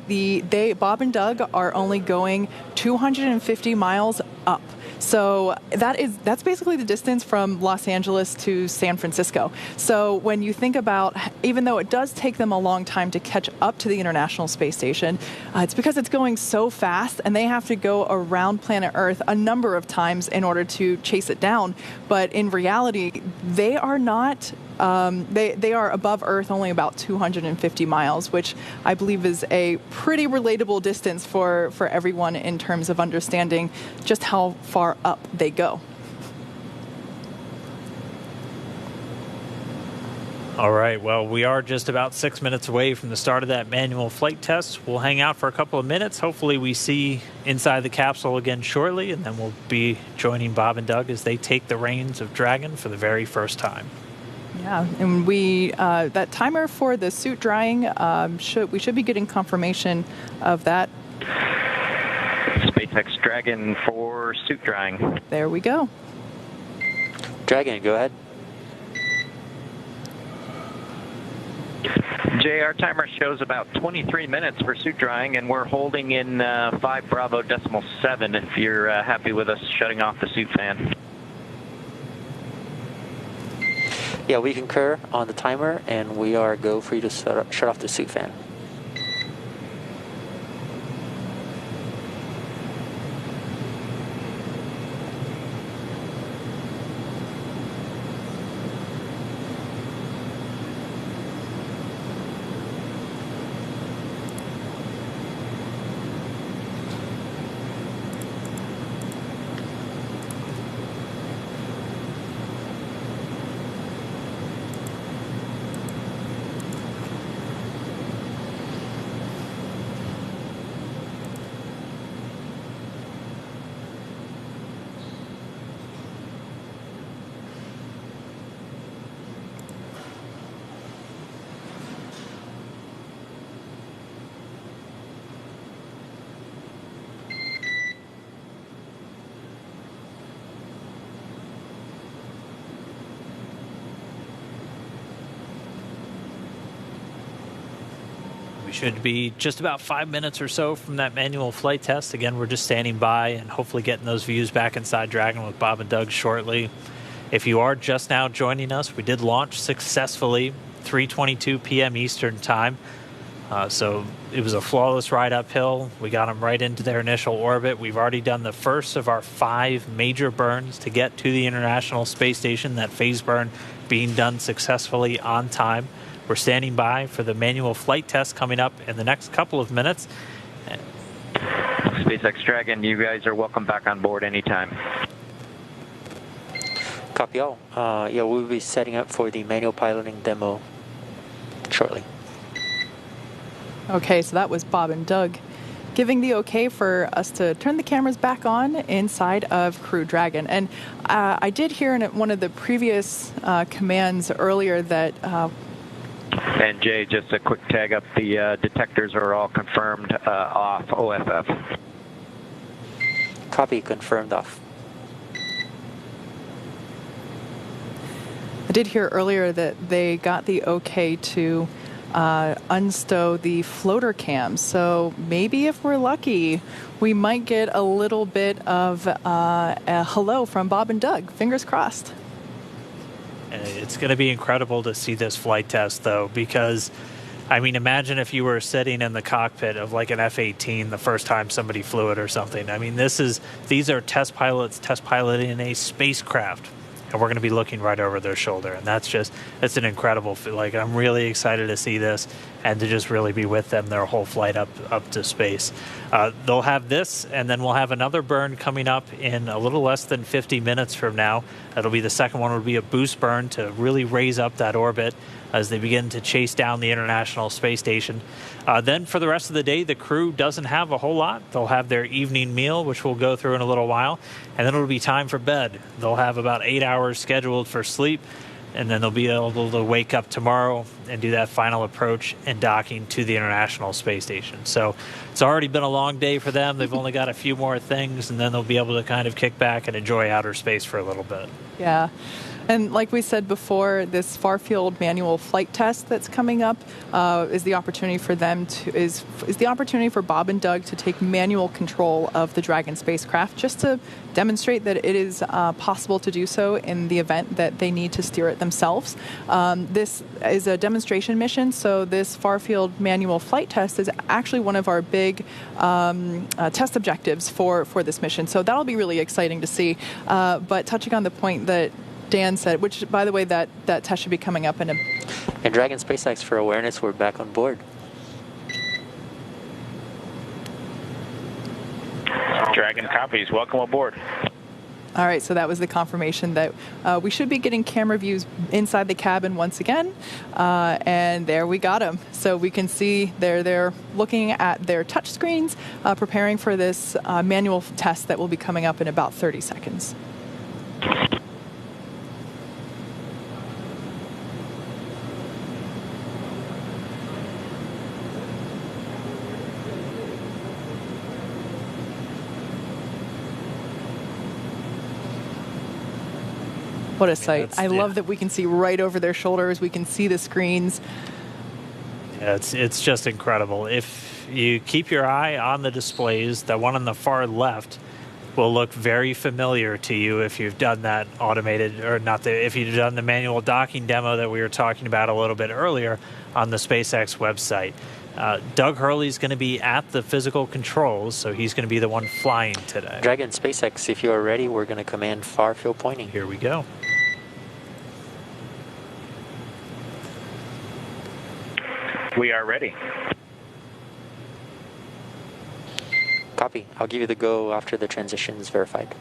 Bob and Doug are only going 250 miles up. So that's basically the distance from Los Angeles to San Francisco. So when you think about, even though it does take them a long time to catch up to the International Space Station, it's because it's going so fast, and they have to go around planet Earth a number of times in order to chase it down. But in reality, they are not. They are above Earth only about 250 miles, which I believe is a pretty relatable distance for everyone in terms of understanding just how far up they go. All right, well, we are just about 6 minutes away from the start of that manual flight test. We'll hang out for a couple of minutes. Hopefully we see inside the capsule again shortly, and then we'll be joining Bob and Doug as they take the reins of Dragon for the very first time. Yeah, and that timer for the suit drying, we should be getting confirmation of that. SpaceX Dragon for suit drying. There we go. Dragon, go ahead. Jay, our timer shows about 23 minutes for suit drying, and we're holding in 5 Bravo decimal 7 if you're happy with us shutting off the suit fan. Yeah, we concur on the timer, and we are go for you to shut off the suit fan. We should be just about 5 minutes or so from that manual flight test. Again, we're just standing by and hopefully getting those views back inside Dragon with Bob and Doug shortly. If you are just now joining us, we did launch successfully 3:22 p.m. Eastern Time. So it was a flawless ride uphill. We got them right into their initial orbit. We've already done the first of our 5 major burns to get to the International Space Station, that phase burn being done successfully on time. We're standing by for the manual flight test coming up in the next couple of minutes. SpaceX Dragon, you guys are welcome back on board anytime. Copy all. Yeah, we'll be setting up for the manual piloting demo shortly. Okay, so that was Bob and Doug giving the okay for us to turn the cameras back on inside of Crew Dragon. And I did hear in one of the previous commands earlier that... and Jay, just a quick tag up, the detectors are all confirmed off OFF. Copy, confirmed off. I did hear earlier that they got the okay to unstow the floater cams. So maybe if we're lucky, we might get a little bit of a hello from Bob and Doug. Fingers crossed. It's going to be incredible to see this flight test, though, because, I mean, imagine if you were sitting in the cockpit of like an F-18 the first time somebody flew it or something. I mean, these are test pilots test piloting a spacecraft. And we're going to be looking right over their shoulder. And that's an incredible, like, I'm really excited to see this and to just really be with them their whole flight up to space. They'll have this, and then we'll have another burn coming up in a little less than 50 minutes from now. That'll be the second one. Will be a boost burn to really raise up that orbit as they begin to chase down the International Space Station. Then for the rest of the day, the crew doesn't have a whole lot. They'll have their evening meal, which we'll go through in a little while, and then it'll be time for bed. They'll have about 8 hours scheduled for sleep, and then they'll be able to wake up tomorrow and do that final approach and docking to the International Space Station. So it's already been a long day for them. They've only got a few more things, and then they'll be able to kind of kick back and enjoy outer space for a little bit. Yeah. And like we said before, this far-field manual flight test that's coming up is the opportunity for them to is the opportunity for Bob and Doug to take manual control of the Dragon spacecraft, just to demonstrate that it is possible to do so in the event that they need to steer it themselves. This is a demonstration mission, so this far-field manual flight test is actually one of our big test objectives for this mission. So that'll be really exciting to see. But touching on the point that Dan said, which, by the way, that test should be coming up in a... And Dragon SpaceX, for awareness, we're back on board. Dragon copies. Welcome aboard. All right, so that was the confirmation that we should be getting camera views inside the cabin once again. And there we got them. So we can see they're looking at their touch screens, preparing for this manual test that will be coming up in about 30 seconds. What a sight. I love that we can see right over their shoulders. We can see the screens. Yeah, it's just incredible. If you keep your eye on the displays, the one on the far left will look very familiar to you if you've done that automated, or not, if you've done the manual docking demo that we were talking about a little bit earlier on the SpaceX website. Doug Hurley's going to be at the physical controls, so he's going to be the one flying today. Dragon SpaceX, if you are ready, we're going to command far field pointing. Here we go. We are ready. Copy. I'll give you the go after the transition is verified.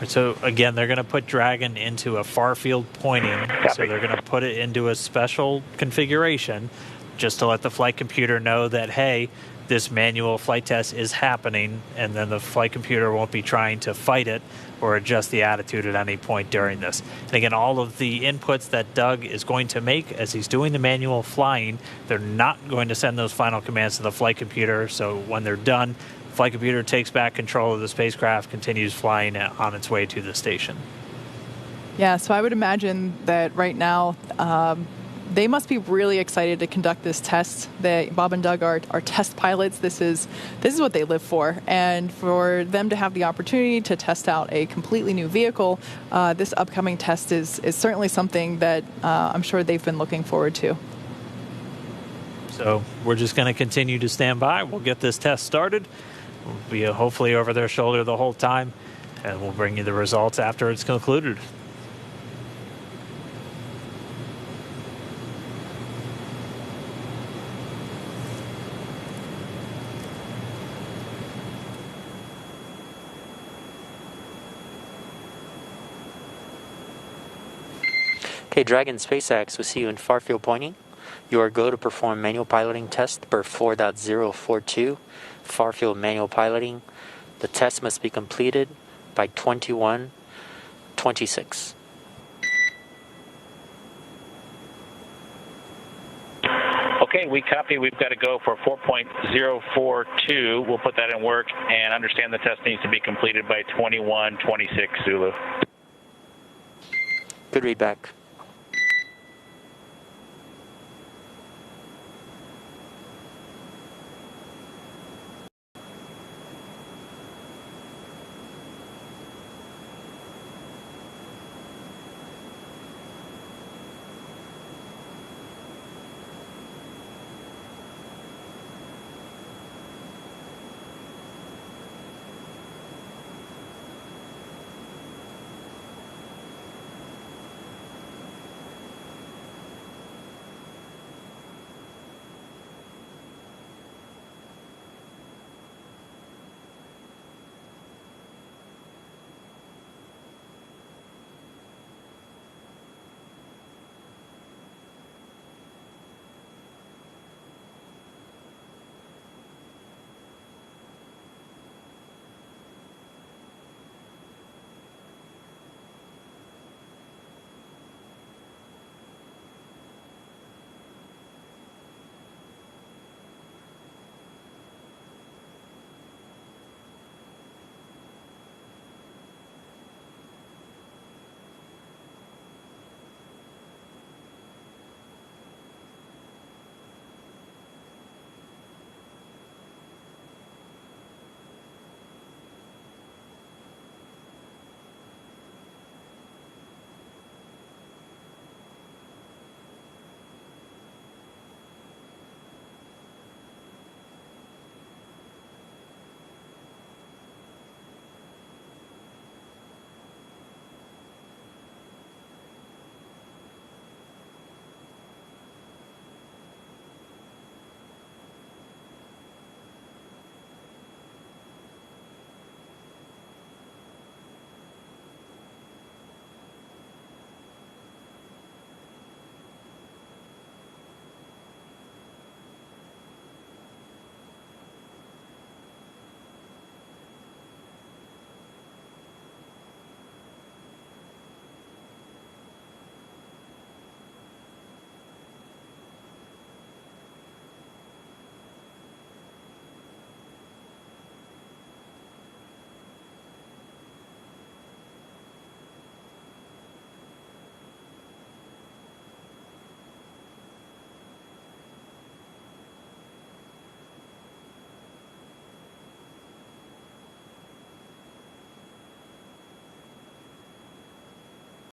So again, they're going to put Dragon into a far field pointing. So they're going to put it into a special configuration just to let the flight computer know that, hey, this manual flight test is happening, and then the flight computer won't be trying to fight it or adjust the attitude at any point during this. And again, all of the inputs that Doug is going to make as he's doing the manual flying, they're not going to send those final commands to the flight computer. So when they're done, the flight computer takes back control of the spacecraft, continues flying on its way to the station. Yeah, so I would imagine that right now they must be really excited to conduct this test. Bob and Doug are test pilots. This is what they live for. And for them to have the opportunity to test out a completely new vehicle, this upcoming test is certainly something that I'm sure they've been looking forward to. So we're just going to continue to stand by. We'll get this test started. We'll be hopefully over their shoulder the whole time, and we'll bring you the results after it's concluded. Okay, Dragon SpaceX, we'll see you in far field pointing. You are go to perform manual piloting test per 4.042, far field manual piloting. The test must be completed by 21:26. Okay, we copy. We've got to go for 4.042. We'll put that in work and understand the test needs to be completed by 21:26 Zulu. Good read back.